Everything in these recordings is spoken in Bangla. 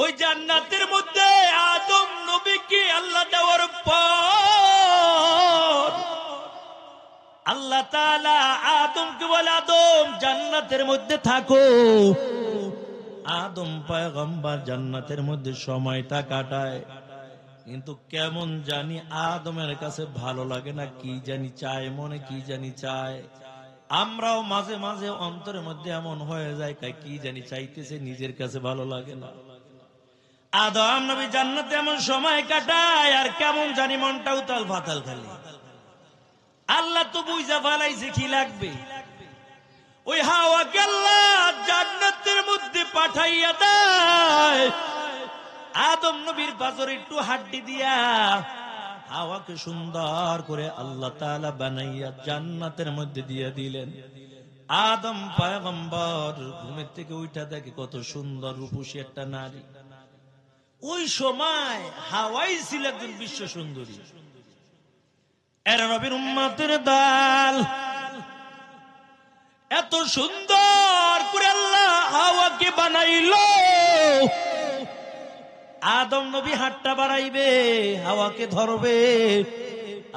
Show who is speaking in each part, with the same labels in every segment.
Speaker 1: ওই জান্নাতের মধ্যে আদম নবীকে আল্লাহ দেওয়ার পর আল্লাহ তাআলা আদমকে বলে, আদম জান্নাতের মধ্যে থাকো। আদম পয়গম্বর জান্নাতের মধ্যে সময়টা কাটায়, কিন্তু কেমন জানি আদমের কাছে ভালো লাগে না, কি জানি চায়, মনে কি জানি চায়। আমরাও মাঝে মাঝে অন্তরের মধ্যে এমন হয়ে যায়, কি জানি চাইতেছে, নিজের কাছে ভালো লাগে না। আদম নবী জান্নাতে এমন সময় কাটায়, আর কেমন জানি মনটা উতাল ফাতাল খালি। আল্লাহ তো বুঝা ফেলাইছে কি লাগবে। ওই হাওয়াকে আল্লাহ জান্নাতের মধ্যে পাঠাইয়া দেয়। আদম নবীর পাজরে একটু হাড্ডি দিয়া হাওয়াকে সুন্দর করে আল্লাহ তাআলা বানাইয়া জান্নাতের মধ্যে দিয়ে দিলেন। আদম পয়গম্বর ঘুমের থেকে উঠা দেখে কত সুন্দর রূপসী একটা নারী। ওই সময় হাওয়াই ছিল একজন বিশ্ব সুন্দরী। এর নবীর উম্মতের দল, এত সুন্দর করে আল্লাহ হাওয়াকে বানাইলো। আদম নবী হাতটা বাড়াইবে, হাওয়াকে ধরবে।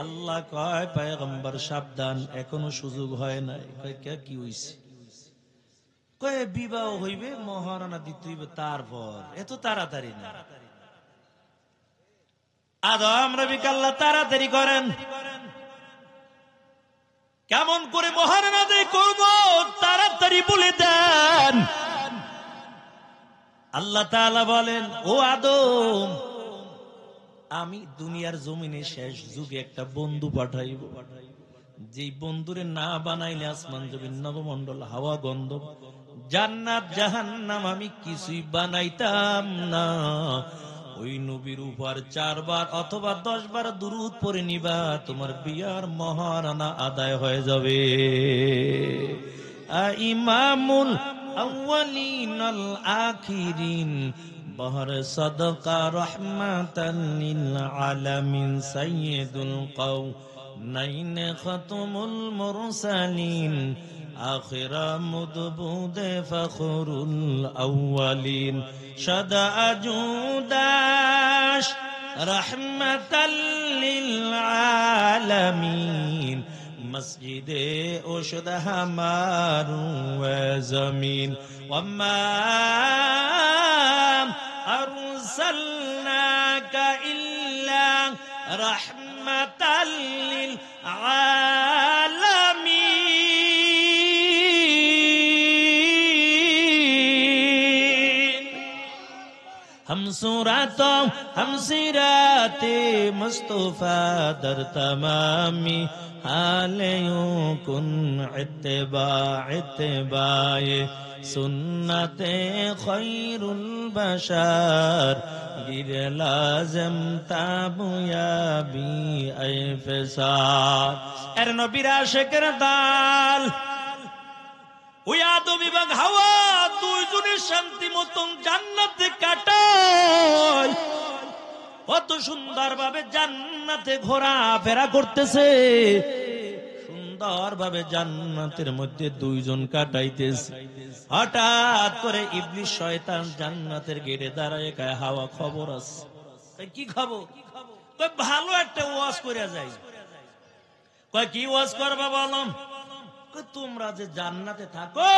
Speaker 1: আল্লাহ কয়, পয়গম্বর সাবধান, এখনো সুযোগ হয় নাই। কি হইছে? কয় বিবাহ হইবে, মহারানা দিতে হইবে, তারপর এত তাড়াতাড়ি না। আদম নবীকে আল্লাহ তাড়াতাড়ি করেন। কেমন করে মহারানা দেয় করব, তাড়াতাড়ি বলে দেন। আল্লাহ তাআলা বলেন, ও আদম, আমি দুনিয়ার জমিনে শেষ যুগে একটা বন্ধু পাঠাইব, যেই বন্ধুরে না বানাইলে আসমান জমিন নবমণ্ডল হাওয়া গন্ধ জান্নাত জাহান্নাম আমি কিছুই বানাইতাম না। ওই নবীর উপর 4 বার অথবা 10 বার দুরূদ পড়ে নিবা, তোমার বিয়ার মহারানা আদায় হয়ে যাবে। ইমামুল আউয়ালিন আল আখিরিন বহর সাদকা রহমাতান লিল আলামিন সাইয়্যিদুল কাওনাইন খাতামুল মুরসালিন আখিরা মুদবুদ ফখরুল আউয়ালিন সদা জুদাশ রহমাতাল লিল আলামিন মসজিদে ওশদ হামারু জমিন ওয়াম্মা আরসালনাকা ইল্লা রাহমাতাল লিল আলামিন। हम सूरतों हम सिराते मुस्तफा दर तमामी हालियों कुन इत्तिबाए सुन्नते खैरुल बशर गिर लाज़िम ताबुयाबी ऐ फिसार। एर नबीर आशिकेर दाल, ওই আদম এবং হাওয়া দুইজনের শান্তি মতন জান্নাতে কাটায়। কত সুন্দর ভাবে জান্নাতে ঘোরাফেরা করতেছে, সুন্দর ভাবে জান্নাতের মধ্যে দুইজন কাটাইতেছে। হঠাৎ করে ইবলিস শয়তান জান্নাতের গেটে দাঁড়ায়, কয় হাওয়া খবর আছে। কি খবর? কয় ভালো একটা ওয়াজ করে যাই। কয় কি ওয়াজ করবা বলো? তোমরা যে জান্নাতে থাকো,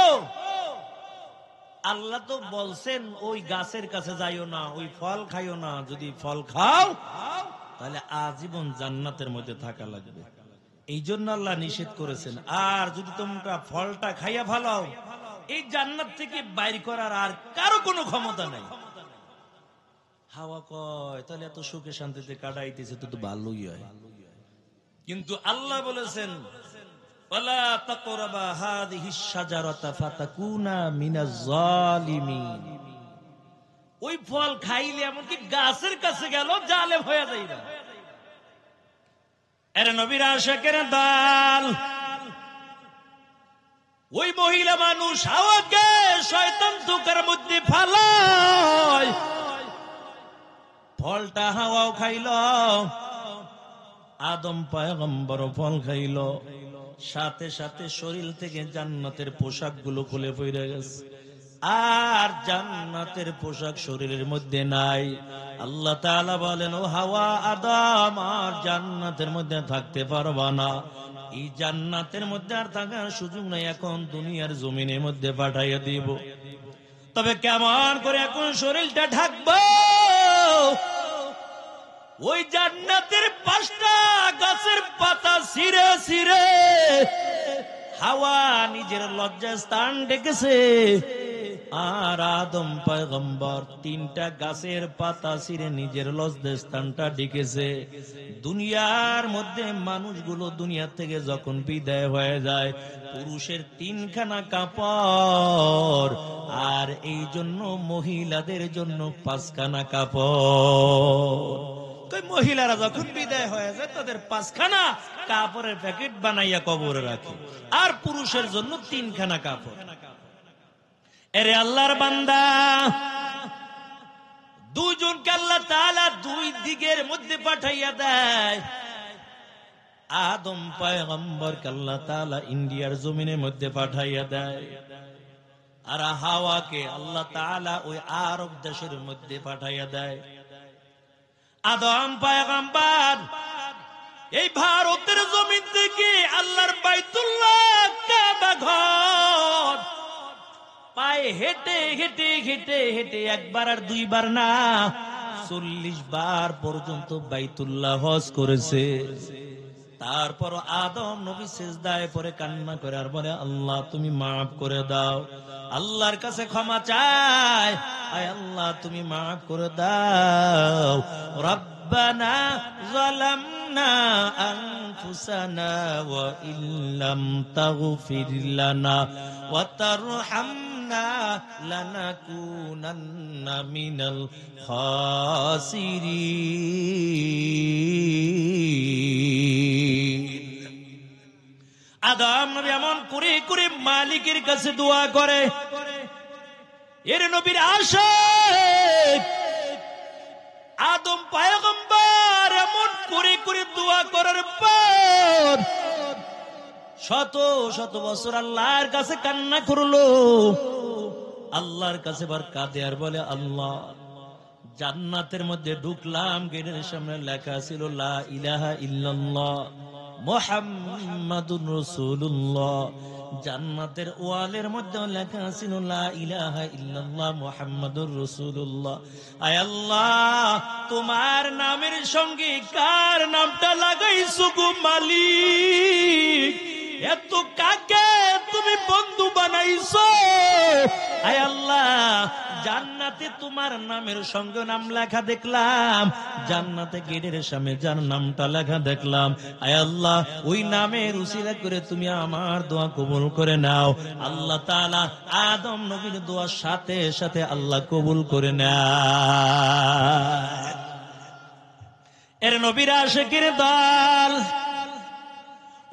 Speaker 1: আল্লাহ তো বলছেন ওই গাছের কাছে যাইও না, ওই ফল খাইও না, যদি ফল খাও তাহলে আজীবন জান্নাতের মধ্যে থাকা লাগবে। এই জন্য আল্লাহ নিষেধ করেছেন। আর যদি তোমরা ফলটা খাইয়া ফেলাও, এই জান্নাত থেকে বাইর করার আর কারো কোনো ক্ষমতা নাই। হাওয়া কয় তাহলে এত সুখে শান্তিতে কাটাইতেছে তো ভালোই হয়, কিন্তু আল্লাহ বলেছেন ওয়ালা তাকরাবা হাযিহিশ শাজারাতা ফাতাকুনা মিনাজ জালিমিন। ওই ফল খাইলে এমনকি গাছের কাছে গেল জালেম হয়ে যাইবা। এর নবীর আশিকের দল, ওই মহিলা মানুষ হাওয়াকে শয়তান ধোঁকার মধ্যে ফালায়। ফলটা হাওয়াও খাইল, আদম পয়গম্বর ফল খাইল, সাথে সাথে শরীর থেকে জান্নাতের পোশাকগুলো খুলে পড়ে গেছে। আর জান্নাতের পোশাক শরীরের মধ্যে নাই। আল্লাহ তাআলা বলেন, ও হাওয়া আদম, আর জান্নাতের মধ্যে থাকতে পারবা না। এই জান্নাতের মধ্যে আর থাকার সুযোগ নাই, এখন দুনিয়ার জমিনের মধ্যে পাঠাইয়া দিব। তবে কেমন করে এখন শরীরটা ঢাকবো? ওই জান্নাতের 5টা গাছের পাতা ছিঁড়ে ছিঁড়ে হাওয়া নিজের লজ্জাস্থান ডেকেছে। আর আদম পয়গম্বর 3টা গাছের পাতা ছিঁড়ে নিজের লজ্জাস্থানটা ডেকেছে। দুনিয়ার মধ্যে মানুষগুলো দুনিয়া থেকে যখন বিদায় হয়ে যায়, পুরুষের 3খানা কাপড়, আর এই জন্য মহিলাদের জন্য 5খানা কাপড়। মহিলারা যখন বিদায় হয়ে যায় তাদের 5খানা কাপড়ের প্যাকেট বানাইয়া কবরে রাখে, আর পুরুষের জন্য 3খানা কাপড়। এরে আল্লাহর বান্দা, দুজনকে আল্লাহ তাআলা 2 দিকের মধ্যে পাঠাইয়া দেয়। আদম পয়গম্বরকে আল্লাহ তাআলা ইন্ডিয়ার জমিনের মধ্যে পাঠাইয়া দেয়, আর হাওয়াকে আল্লাহ তাআলা ওই আরব দেশের মধ্যে পাঠাইয়া দেয়। আদম পয়গম্বর এই ভারতের জমিন থেকে আল্লাহর বাইতুল্লাহ কাবা ঘর পায়ে হেঁটে হেঁটে হেঁটে হেঁটে 1বার আর 2বার না, 40 বার পর্যন্ত বাইতুল্লাহ হজ করেছে। তারপর আদম নবী সিজদায় পড়ে কান্না করে আর বলে, আল্লাহ তুমি মাফ করে দাও। আল্লাহর কাছে ক্ষমা চায়, আয় আল্লাহ তুমি মাফ করে দাও। রব্বানা যালামনা আনফুসানা ওয়া ইল্লাম তাগফির লানা ওয়া তারহামনা লানাকুনান্না মিনাল খাসিরিন। আদম নবী এমন করে করে মালিকের কাছে দোয়া করে। এর নবীর আশিক আদম পয়গম্বর এমন করে করে দোয়া করার পর শত শত বছর আল্লাহর কাছে কান্না করলো। আল্লাহর কাছে বার কাঁদে আর বলে, আল্লাহ জান্নাতের মধ্যে ঢুকলাম, গেটের সামনে লেখা ছিল লা ইলাহা ইল্লাল্লাহ মুহাম্মাদুর রাসূলুল্লাহ। জান্নাতের ওয়ালের মধ্যে লেখা ছিল লা ইলাহা ইল্লাল্লাহ মুহাম্মাদুর রাসূলুল্লাহ। আয় আল্লাহ, তোমার নামের সঙ্গে কার নামটা লাগাইছো গো মালিক? এত কাকে তুমি বন্ধু বানাইছো? আয় আল্লাহ, জান্নাতে তোমার নামের সঙ্গে নাম লেখা দেখলাম, জান্নাতে গেটের সামনে যার নামটা লেখা দেখলাম, আয় আল্লাহ ওই নামের উসিলা করে তুমি আমার দোয়া কবুল করে নাও। আল্লাহ তাআলা আদম নবীর দোয়ার সাথে সাথে আল্লাহ কবুল করে নেয়। এর নবীর আশিকের দল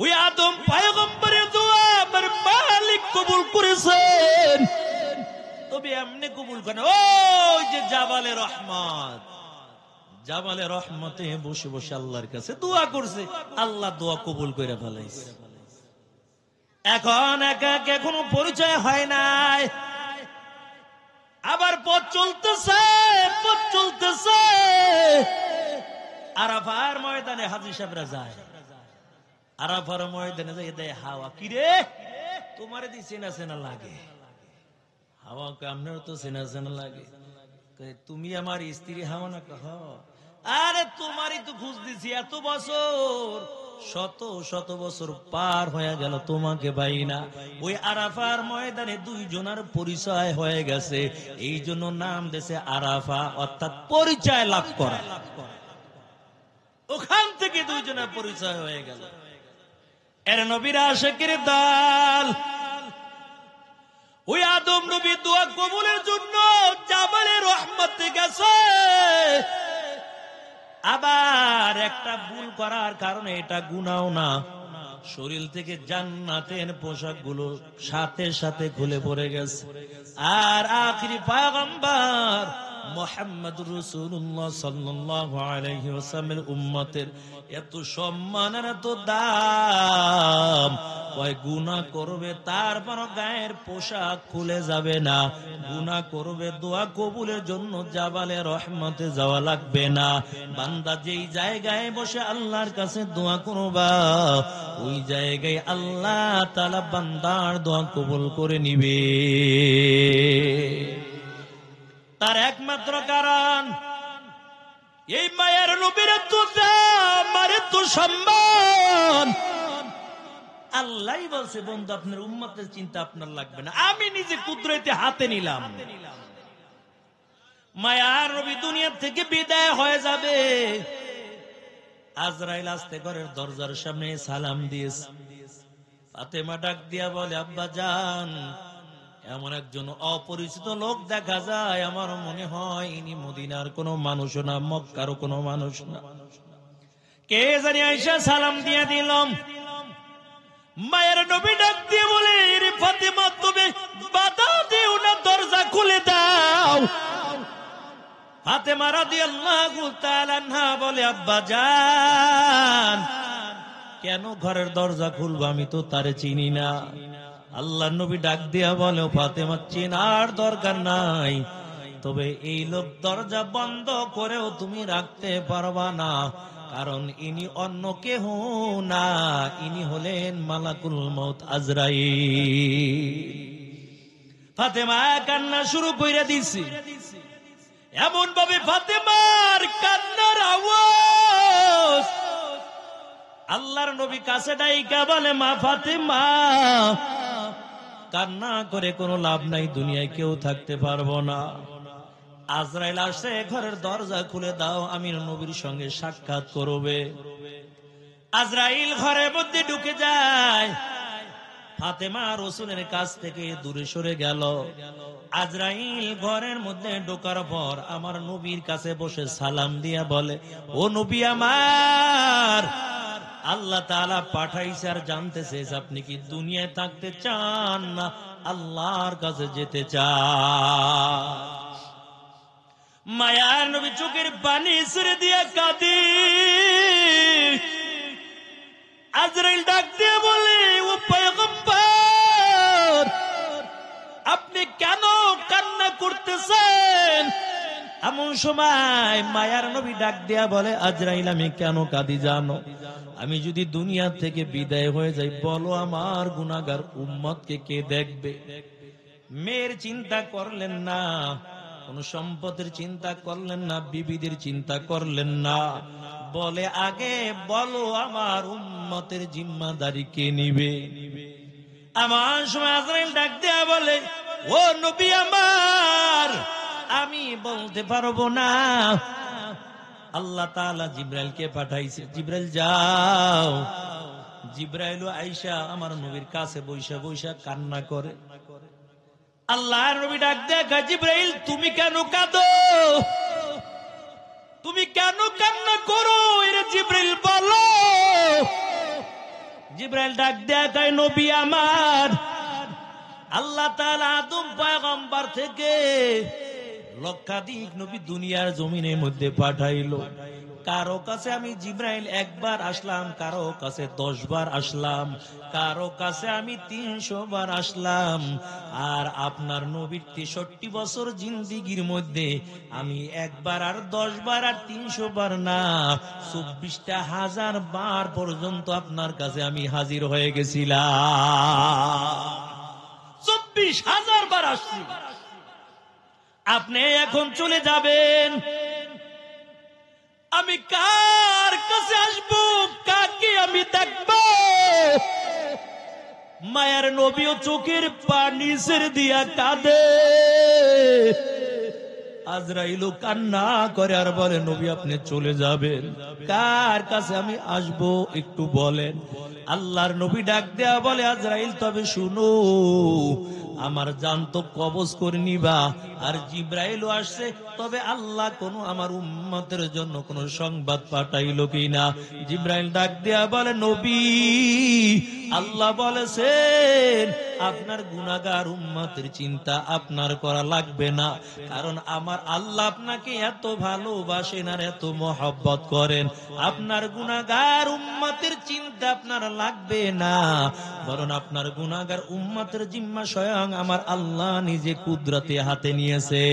Speaker 1: ওই আদম পয়গম্বরের দোয়া আমার মালিক কবুল করেছেন। তবে এমনি কবুল করেন, ওই যে জাবালে রহমত, জাবালে রহমতে বসে বসে আল্লাহর কাছে দোয়া করছে, আল্লাহ দোয়া কবুল করে ফেলাইছে। এখন একা একা কোনো পরিচয় হয় নাই, আবার পথ চলতেছে পথ চলতেছে। আরাফার ময়দানে হাজী সাহেবরা যায়, আরাফার ময়দানে যাই দেয় হাওয়া, কিরে তোমার দি চেনা চেনা লাগে? হাওয়া আপনার তো চেনা চেনা লাগে। তুমি আমার স্ত্রী হাওয়া না? কহ, আরে তোমারই তো খুঁজ দিছি এত বছর, শত শত বছর পার হয়ে গেল তোমাকে পাই না। ওই আরাফার ময়দানে 2 জনের পরিচয় হয়ে গেছে, এই জন্য নাম দিয়েছে আরাফা, অর্থাৎ পরিচয় লাভ করা। ওখান থেকে 2 জনের পরিচয় হয়ে গেল। এর নবীর আশিকের দল ওই আদম নবী দোয়া কবুলের জন্য জাবালে রহমতে গেছে। আবার একটা ভুল করার কারণে, এটা গুনাহ না, শরীর থেকে জান্নাতের পোশাক গুলো সাথে সাথে খুলে পড়ে গেছে। আর আখিরি পয়গম্বর মুহাম্মদুর রাসূলুল্লাহ সাল্লাল্লাহু আলাইহি ওয়াসাল্লামের উম্মতের এত সম্মান আর এত দাম, কয় গুনাহ করবে তারপর গায়ের পোশাক খুলে যাবে না, গুনাহ করবে দোয়া কবুলের জন্য জাবালে রহমতে যাওয়া লাগবে না। বান্দা যেই জায়গায় বসে আল্লাহর কাছে দোয়া করবা ওই জায়গায় আল্লাহ তাআলা বান্দার দোয়া কবুল করে নিবে। তার একমাত্র কারণ এই মায়ের নবীর তো মারে তো সম্মান। আল্লাহই বলছে বন্ধু আপনার উম্মতের চিন্তা আপনার লাগবে না, আমি নিজে কুদরতে হাতে নিলাম। মায়ার নবী দুনিয়া থেকে বিদায় হয়ে যাবে, আজরাইল আসতে ঘরের দরজার সামনে সালাম দিয়েছে। ফাতেমা ডাক দিয়া বলে, আব্বা জান, এমন একজন অপরিচিত লোক দেখা যায়, আমার মনে হয় ইনি মদিনার কোনো মানুষ না, মক্কারও কোনো মানুষ না। কে জানি আয়েশা সালাম দিয়ে দিলাম। মায়ের নবী ডাক দিয়ে বলে, রে ফাতেমা, তুমি বাধা দিও না, দরজা খুলে দাও। ফাতেমা রাদিয়াল্লাহু তাআলা আনহা বলে, আব্বা জান, কেন ঘরের দরজা খুলবো, আমি তো তারে চিনি না। আল্লাহর নবী ডাক দিয়া বলে, ফাতেমা, চেনার দরকার নাই, তবে এই লোক দরজা বন্ধ করেও তুমি রাখতে পারবা না, কারণ ইনি অন্য কেহ না, ইনি হলেন মালাকুল মউত আজরাইল। ফাতেমা কান্না শুরু কইরা দিছে। এমন ভাবে ফাতেমার কান্নার আওয়াজ আল্লাহর নবী কাছে ডাইকা বলে, মা ফাতেমা, কান্না করে কোনো লাভ নাই, দুনিয়ায় কেউ থাকতে পারবো না। আজরাইল আসে, ঘরের দরজা খুলে দাও, আমির নবীর সঙ্গে সাক্ষাৎ করবে। আজরাইল ঘরের মধ্যে ঢুকে যায়, ফাতেমা রাসূলের কাছ থেকে দূরে সরে গেল। আজরাইল ঘরের মধ্যে ঢোকার পর আমার নবীর কাছে বসে সালাম দিয়া বলে, ও নবী আমার, আল্লাহ তাআলা পাঠাইছে আর জানতে চেয়েছে আপনি কি দুনিয়ায় থাকতে চান না আল্লাহর কাছে যেতে চান? মায়ার নবী চোখের পানি ছেড়ে দিয়ে কাঁদে। আজরাইল ডাক দিয়ে বলে, ও পয়গম্বর, আপনি কেন কান্না করতেছেন? এমন সময় মায়ার নবী ডাক দিয়া বলে, আজরাইল, আমি কেন কাঁদি জানো? আমি যদি দুনিয়া থেকে বিদায় হয়ে যাই, বলো আমার গুনাহগার উম্মতকে কে দেখবে? মেয়ের চিন্তা করলেন না, কোন সম্পদের চিন্তা করলেন না, বিবিদের চিন্তা করলেন না, বলে আগে বলো আমার উম্মতের জিম্মাদারি কে নিবে? আমার সময় আজরাইল ডাক দেয়া বলে, ও নবী আমার, আমি বলতে পারবো না, আল্লাহ তাআলা জিবরাইলকে পাঠাইছে, জিবরাইল যাও। জিবরাইল আয়েশা আমার নবীর কাছে বৈশা বৈশা কান্না করে। আল্লাহর নবী ডাক দেয়া, জিবরাইল তুমি কেন কাঁদো? তুমি কেন কান্না করো? এর জিবরাইল বলো। জিবরাইল ডাক দেয়া, নবী আমার, আল্লাহ তাআলা আদম পয়গম্বর থেকে লক্ষাধিক নবী দুনিয়ার জমিনের মধ্যে পাঠাইলো। কারো কাছে আমি জিবরাইল একবার আসলাম, কারো কাছে 10 বার আসলাম, কারো কাছে আমি 300 বার আসলাম। আর আপনার নবীর 63 বছর জিন্দিগির মধ্যে আমি একবার আর 10 বার আর 300 বার না, 24,000 বার পর্যন্ত আপনার কাছে আমি হাজির হয়ে গেছিলাম। 24,000 বার আসছি। আপনি এখন চলে যাবেন, আমি কার কাছে আসবো? কাকে আমি দেখবো? মায়ের নবীও চোখের পানি ছেড়ে দিয়া কাঁদে। আজরাইলও কান্না করে আর বলে, নবী আপনি চলে যাবেন, কার কাছে আমি আসবো একটু বলেন। আল্লাহর নবী ডাক দেয়া বলে, আজরাইল তবে শুনো, আমার জান তো কবজ করে নিবা। আর জিব্রাইলও আসছে, তবে আল্লাহ কোন আমার উম্মতের জন্য কোন সংবাদ পাঠাইলো কিনা। জিব্রাইল ডাক দিয়া বলে, নবী, আল্লাহ বলেছেন আপনার গুনাহগার উম্মতের চিন্তা আপনার করা লাগবে না, কারণ আমার আল্লাহ আপনাকে এত ভালোবাসেন আর এত মহব্বত করেন। আপনার গুনাহগার উম্মতের চিন্তা আপনার লাগবে না, বরং আপনার গুনাহগার উম্মতের জিম্মা স্বয়ং আমার আল্লাহ নিজে কুদরতে হাতে নিয়েছে।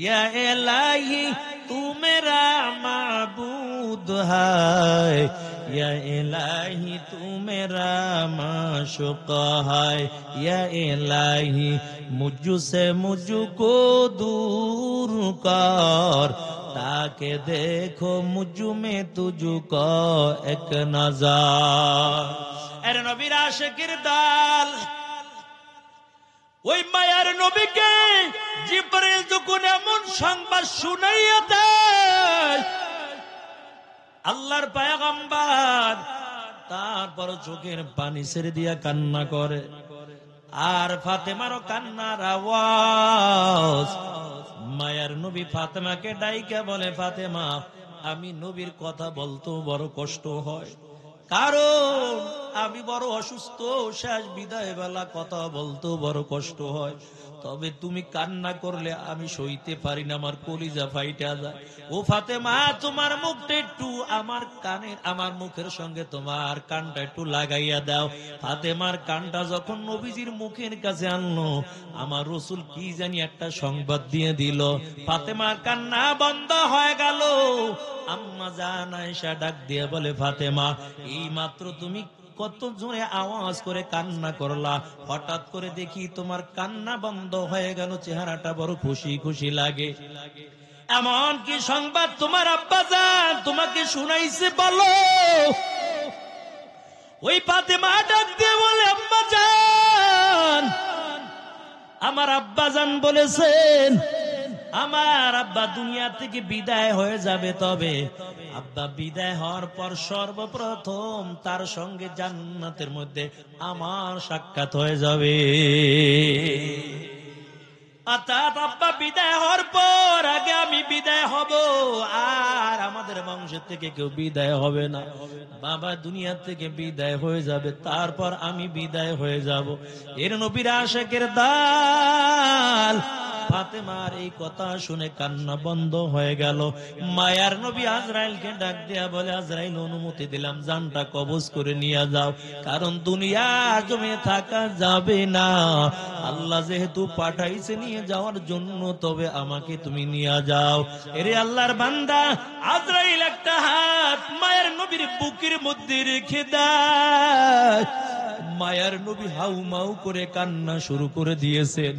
Speaker 1: ইয়া ইলাহি তু মেরা মাবুদ হায়, ইয়া ইলাহি তু মেরা মাশুক হায়, ইয়া ইলাহি মুঝসে মুঝকো দূর কর, তাকে দেখো মুঝ মে তুঝকো এক নজর। আরে নবীর আশিকের দল, ওই মায়ার নবীকে জিবরাইল যখন এমন সংবাদ শুনাইয়া দেয়, আল্লাহর পয়গম্বর তারপর চোখের পানি ছেড়ে দিয়া কান্না করে। আর ফাতেমারও কান্নার আওয়াজ। মায়ার নবী ফাতেমাকে ডাইকা বলে, ফাতেমা, আমি নবীর কথা বলতেও বড় কষ্ট হয়, কারণ আমি বড় অসুস্থ, শেষ বিদায় বেলা কথা বলতেও বড় কষ্ট হয়। তবে তুমি কান্না করলে আমি সইতে পারি না, আমার কলিজা ফাইটা যায়। ও ফাতেমা, তোমার মুখটা একটু আমার কানের, আমার মুখের সঙ্গে তোমার কানটা একটু লাগাইয়া দাও। ফাতেমার কানটা যখন নবীজির মুখের কাছে আনলো, আমার রাসূল কি জানি একটা সংবাদ দিয়ে দিল। ফাতেমার কান্না বন্ধ হয়ে গেল। আম্মা জান আয়েশা ডাক দিয়ে বলে, ফাতেমা, এই মাত্র তুমি কত জোরে আওয়াজ করে কান্না করলা, হঠাৎ করে দেখি তোমার কান্না বন্ধ হয়ে গেল, চেহারাটা বড় খুশি খুশি লাগে। এমন কি সংবাদ তোমার আব্বা জান তোমাকে শুনাইছে বলো? ওই ফাতেমা ডাক দিয়ে বলে, আম্মা জান, আমার আব্বা জান বলেছেন আমার আব্বা দুনিয়া থেকে বিদায় হয়ে যাবে, তবে আব্বা বিদায় হওয়ার পর সর্বপ্রথম তার সঙ্গে জান্নাতের মধ্যে আমার সাক্ষাৎ হয়ে যাবে। অর্থাৎ আব্বা বিদায় হওয়ার পর আগে আমি বিদায় হব, আর আমাদের বংশের থেকে কেউ বিদায় হবে না। বাবা দুনিয়া থেকে বিদায় হয়ে যাবে, তারপর আমি বিদায় হয়ে যাব। এর নবীর আশিকের দল ফাতেমার এই কথা শুনে কান্না বন্ধ হয়ে গেল। মায়ার নবী আজরাইলকে ডাক দিয়া বলে, আজরাইল, অনুমতি দিলাম, জানটা কবজ করে নিয়ে যাও, কারণ দুনিয়া জমে থাকা যাবে না। আল্লাহ যেহেতু পাঠাইছে নিয়ে যাওয়ার জন্য, তবে আমাকে তুমি নিয়ে যাও। এরে আল্লাহর বান্দা, আজরাইল একটা হাত মায়ের নবীর বুকের মধ্যে রেখে দেয়। মায়ার নবী হাউ মাউ করে কান্না শুরু করে দিয়েছেন।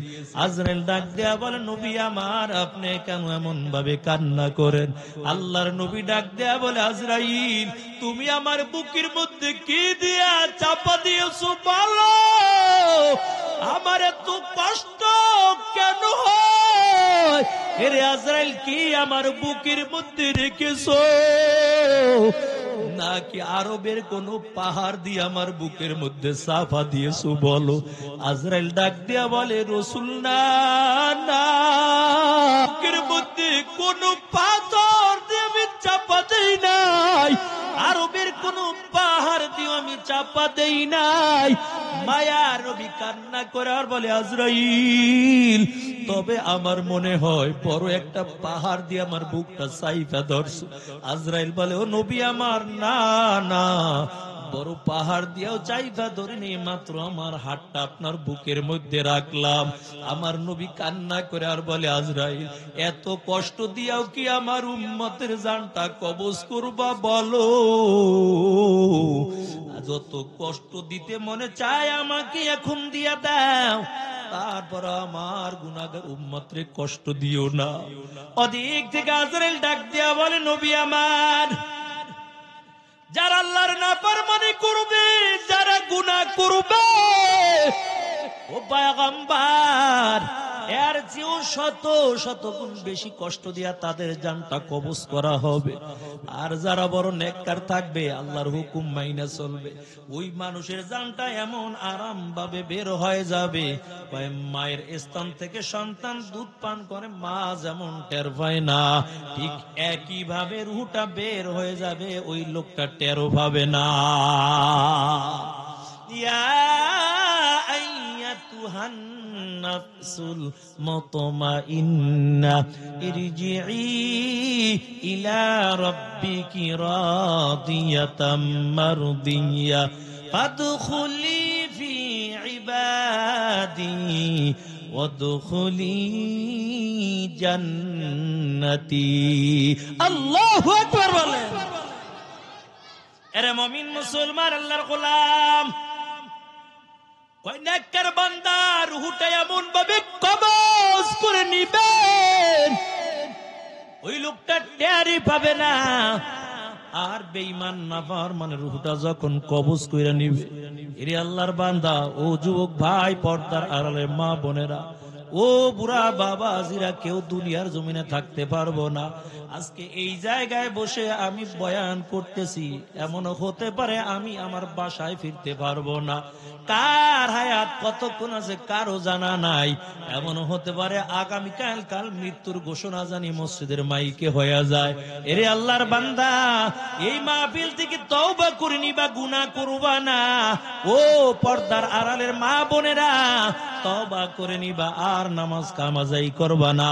Speaker 1: আজরাইল ডাক দেয়া বলে, নবী আমার, আপনি কেন এমন ভাবে কান্না করেন? আল্লাহর নবী ডাক দেয়া বলে, আজরাইল, তুমি আমার বুকের মধ্যে কি দিয়া চাপা দিয়েছো বলো, আমার এত কষ্ট কেন হয়? এরে আজরাইল, কি আমার বুকের মধ্যে রেখেছো, নাকি আরবের কোন পাহাড় দিয়ে আমার বুকের মধ্যে চাপা দিয়েছো বলো? আজরাইল ডাক দিয়া বলে, রাসূল, না না, বুকের মধ্যে কোন পাথর দিয়ে আমি চাপা দেই নাই, আরবের কোন পাহাড় দিয়ে আমি চাপা দেই নাই। মায়া নবী কান্না করে আর বলে, আজরাইল, তবে আমার মনে হয় বড় একটা পাহাড় দিয়ে আমার বুকটা চাইপা ধরছো। আজরাইল বলে, ও নবী আমার, না না, বড় পাহাড় দিয়েও চাইপা ধরিনি, মাত্র আমার হাতটা আপনার বুকের মধ্যে রাখলাম। আমার নবী কান্না করে আর বলে, আজরাইল, এত কষ্ট দিয়াও কি আমার উম্মতের জানটা কবজ করবা বলো? যত কষ্ট দিতে মনে চায় আমাকে এখন দিয়া দাও, তারপর আমার গুনাহগার উম্মতরে কষ্ট দিও না। ওদিক থেকে আজরাইল ডাক দিয়া বলে, নবী আমার, যারা আল্লাহর নাফরমানি করবে, যারা গুনাহ করবে, ও পয়গম্বর, এর চেয়েও শত শত গুণ বেশি কষ্ট দিয়া তাদের জানটা কবজ করা হবে। আর যারা বড় নেককার থাকবে, আল্লাহর হুকুম মাইনা চলবে, ওই মানুষের জানটা এমন আরাম ভাবে বের হয়ে যাবে, মায়ের স্তন থেকে সন্তান দুধ পান করে মা যেমন টের পায় না, ঠিক একই ভাবে রুহটা বের হয়ে যাবে, ওই লোকটা টেরও পাবে না। ইয়া আইয়াতুহান নাফসুল মুতমাইন্নাহ ইরজিই ইলা রাব্বিকি রাদিয়াতাম মারদিয়াহ ফাদখুলি ফি ইবাদি ওয়াদখুলি জান্নাতি। আল্লাহু আকবার বলেন। এরে মুমিন মুসলমান আল্লাহর গোলাম, ওই নেককার বান্দা রূহটা এমন ভাবে কবজ করে নিবেন, ওই লোকটা টেরই পাবে না। আর বেঈমান নাফরমানের রূহটা যখন কবজ করে নিবে, এরে আল্লাহর বান্দা, ও যুবক ভাই, পর্দার আড়ালে মা বোনেরা, ও বুড়া বাবা জিরা, কেউ দুনিয়ার জমিনে থাকতে পারবো না। আজকে এই জায়গায় বসে আমি বয়ান করতেছি, এমনও হতে পারে আমি আমার বাসায় ফিরতে পারবো না। কার হায়াত কতক্ষণ আছে কারো জানা নাই। এমনও হতে পারে আগামীকাল কাল মৃত্যুর ঘোষণা জানি মসজিদের মাইকে হয়ে যায়। এরে আল্লাহর বান্দা, এই মাহফিল থেকে তওবা করে নিবা, গুনাহ করবা না। ও পর্দার আড়ালের মা বোনেরা, তওবা করে নিবা, আর নামাজ কামাজাই করবা না,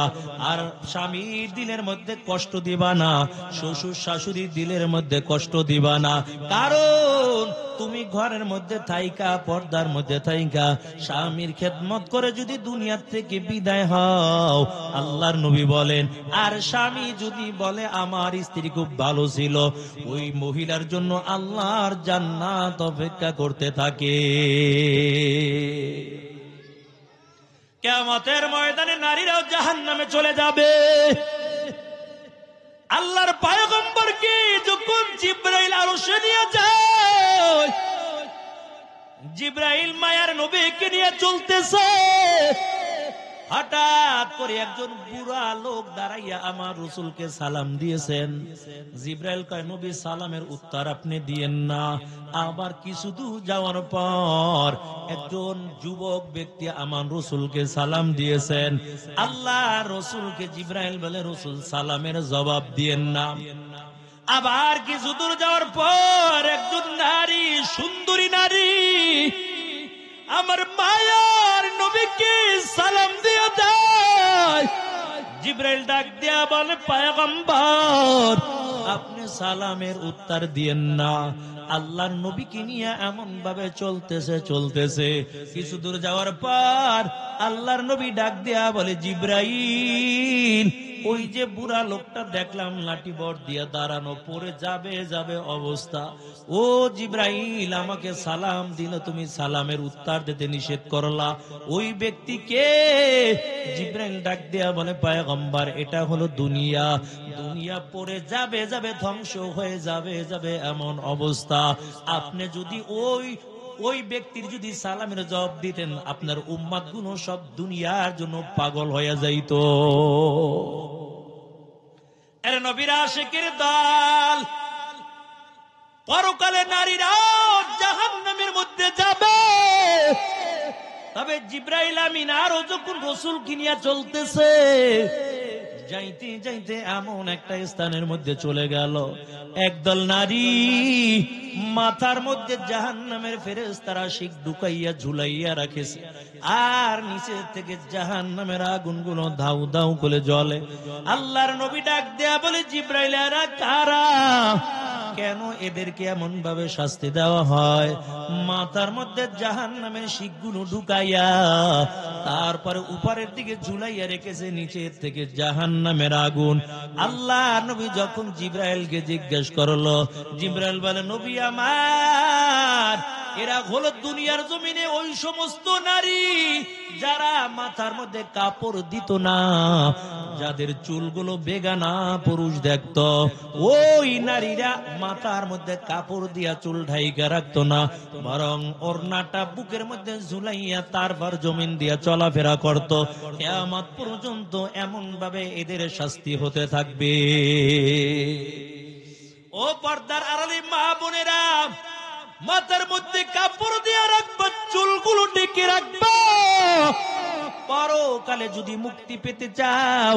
Speaker 1: আর স্বামীর দিলের মধ্যে কষ্ট দিবা না, শ্বশুর শাশুড়ির দিলের মধ্যে কষ্ট দিবা না। কারণ তুমি ঘরের মধ্যে থাইকা, পর্দার মধ্যে থাইকা স্বামীর খেদমত করে যদি দুনিয়ার থেকে বিদায় হও, আল্লাহর নবী বলেন, আর স্বামী যদি বলে আমার স্ত্রী খুব ভালো ছিল, ওই মহিলার জন্য আল্লাহর জান্নাত অপেক্ষা করতে থাকে। কিয়ামতের ময়দানে নারীরাও জাহান্নামে চলে যাবে। আল্লাহর পয়গম্বরকে যখন জিবরাইল আরশে নিয়ে যায়, জিবরাইল মায়ার নবীকে নিয়ে চলতেছে, হঠাৎ করে একজন বুড়া লোক দাঁড়াইয়া আমার রাসূলকে সালাম দিয়েছেন। জিবরাইল কয়, নবী সালামের উত্তর আপনি দিয়েন না। আবার কিছু দূর যাওয়ার পর একজন যুবক ব্যক্তি আমার রাসূলকে সালাম দিয়েছেন। আল্লাহ রাসূলকে জিবরাইল বলে, রাসূল সালামের জবাব দিয়েন না। আবার কিছু দূর যাওয়ার পর একজন নারী, সুন্দরী নারী আমার মায়ার নবীকে সালাম দিয়ে দেয়। জিবরাইল ডাক দিয়া বলে, পয়গম্বর আপনি সালামের উত্তর দিয়েন না। আল্লাহর নবীকে নিয়ে এমন ভাবে চলতেছে, কিছু দূর যাওয়ার পর আল্লাহর নবী ডাক দিয়া বলে, জিবরাইল ওই যে বুড়া লোকটা দেখলাম লাঠি বর দিয়া দাঁড়ানো, পড়ে যাবে অবস্থা, ও জিবরাইল আমাকে সালাম দিল, তুমি সালামের উত্তর দিতে নিষেধ করলা, ওই ব্যক্তিকে? জিবরাইল ডাক দিয়া বলে, পয়গম্বর এটা হলো দুনিয়া, দুনিয়া পড়ে যাবে ধ্বংস হয়ে যাবে এমন অবস্থা। আপনি যদি ওই ব্যক্তির যদি সালামের জবাব দিতেন, আপনার উম্মত গুলো সব দুনিয়ার জন্য পাগল হয়ে যাইত। এর নবীর আশিকের দল, পরকালে নারীরা জাহান্নামের মধ্যে যাবে। তবে জিবরাইল আমিন আরো যখন রাসূল কিনিয়া চলতেছে, যাইতে এমন একটা স্থানের মধ্যে চলে গেল, একদল নারী মাথার মধ্যে জাহান্নামের ফেরেশতারা শিক ঢুকাইয়া ঝুলাইয়া রাখেছে, আর নিচে থেকে জাহান্নামের আগুনগুলো ধাউ ধাউ করে জ্বলে। আল্লাহর নবী ডাক দেয়া বলে, জিবরাইল এরা কারা? কেন এদেরকে এমন ভাবে শাস্তি দেওয়া হয়? মাথার মধ্যে জাহান্নামের শিকগুলো ঢুকাইয়া তারপরে উপরের দিকে ঝুলাইয়া রেখেছে নিচের থেকে জাহান্নামের আগুন। আল্লাহ নবী যখন জিবরাইলকে জিজ্ঞেস করলো, জিবরাইল বলে, নবী আমার এরা হলো দুনিয়ার জমিনে ওই সমস্ত নারী যারা মাথার মধ্যে কাপড় দিত না, যাদের চুলগুলো বেগানা পুরুষ দেখতো, ওই নারীরা মাথার মধ্যে কাপড় দিয়া চুল ঢাইকা রাখতো না, বরং ওড়নাটা বুকের মধ্যে ঝুলাইয়া তারপর জমিন দিয়া চলাফেরা করত। কিয়ামত পর্যন্ত এমন ভাবে এদের শাস্তি হতে থাকবে। ও পর্দার আড়ালে মা বোনেরা, মাথার মধ্যে কাপড় দিয়ে রাখবা, চুলগুলো ঢেকে রাখবা। পরকালে যদি মুক্তি পেতে চাও,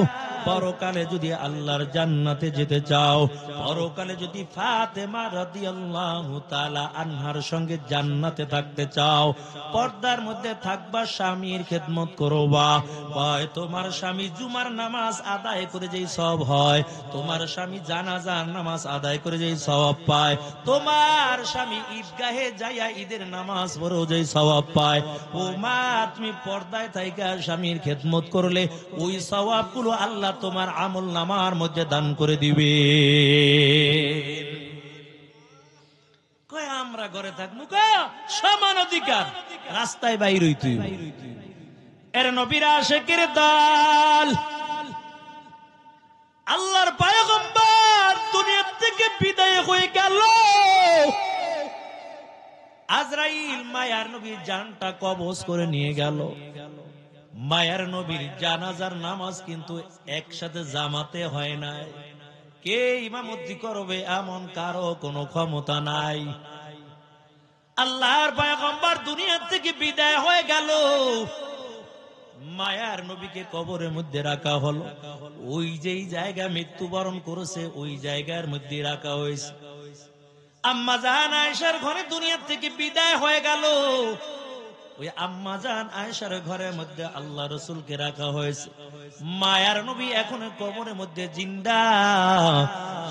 Speaker 1: পরকালে যদি আল্লাহর জান্নাতে যেতে চাও, পরকালে যদি ফাতেমা রাদিয়াল্লাহু তাআলা আনহার সঙ্গে জান্নাতে থাকতে চাও, পর্দার মধ্যে থাকবা, স্বামীর খেদমত করবা। হয় তোমার স্বামী জুমার নামাজ আদায় করে যেই সওয়াব হয়, তোমার স্বামী জানাজার নামাজ আদায় করে যেই সওয়াব পায়, তোমার স্বামী ঈদগাহে যাইয়া ঈদের নামাজ পড়েও যেই সওয়াব পায়, ও মা তুমি পর্দায় থাইকা স্বামীর খেদমত করলে ওই সওয়াবগুলো আল্লাহ তোমার আমল নামার মধ্যে দান করে দিবে। কয় আমরা ঘরে থাকবো, সমান অধিকার, রাস্তায় বাইর হইতে এর নবীর আশিকের দল। আল্লাহর পয়গম্বর দুনিয়া থেকে বিদায় হয়ে গেল। আজরাইল মায়ার নবীর জানটা কবজ করে নিয়ে গেল। মায়ার নবীর জানাজার নামাজ কিন্তু একসাথে জামাতে হয় নাই। কে ইমামতি করবে এমন কারো কোনো ক্ষমতা নাই। আল্লাহর পয়গম্বর দুনিয়া থেকে বিদায় হয়ে গেল, মায়ার নবীকে কবরের মধ্যে রাখা হলো। ওই যেই জায়গা মৃত্যুবরণ করেছে ওই জায়গার মধ্যে রাখা হয়েছে। আম্মা জান আয়েশার ঘরে দুনিয়া থেকে বিদায় হয়ে গেল, ওই আম্মা জান আয়েশার ঘরের মধ্যে আল্লাহ রাসূলকে রাখা হয়েছে। মায়ার নবী এখন কবরের মধ্যে জিন্দা।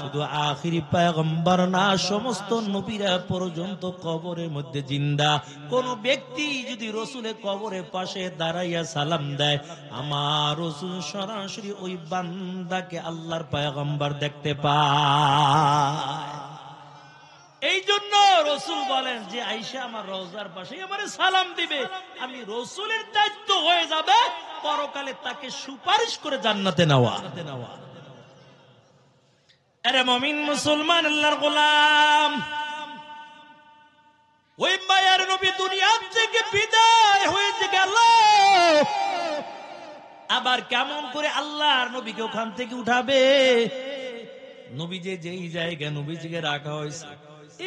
Speaker 1: শুধু আখিরি পয়গম্বর না, সমস্ত নবীরা পর্যন্ত কবরের মধ্যে জিন্দা। কোন ব্যক্তি যদি রাসূলের কবরের পাশে দাঁড়াইয়া সালাম দেয়, আমার রাসূল সরাসরি ওই বান্দাকে আল্লাহর পয়গম্বর দেখতে পায়। এই জন্য রাসূল বলেন যে আয়েশা আমার রওজার পাশে আমারে সালাম দিবে, আমি রাসূলের দায়িত্ব হয়ে যাবে পরকালে তাকে সুপারিশ করে জান্নাতে নেওয়া। আরে মুমিন মুসলমান আল্লাহর গোলাম, ওই মায়ার নবী দুনিয়া থেকে বিদায় হয়ে গেল। আবার কেমন করে আল্লাহর নবীকে ওখান থেকে উঠাবে? নবী যেই জায়গা নবীজিকে রাখা হয়েছে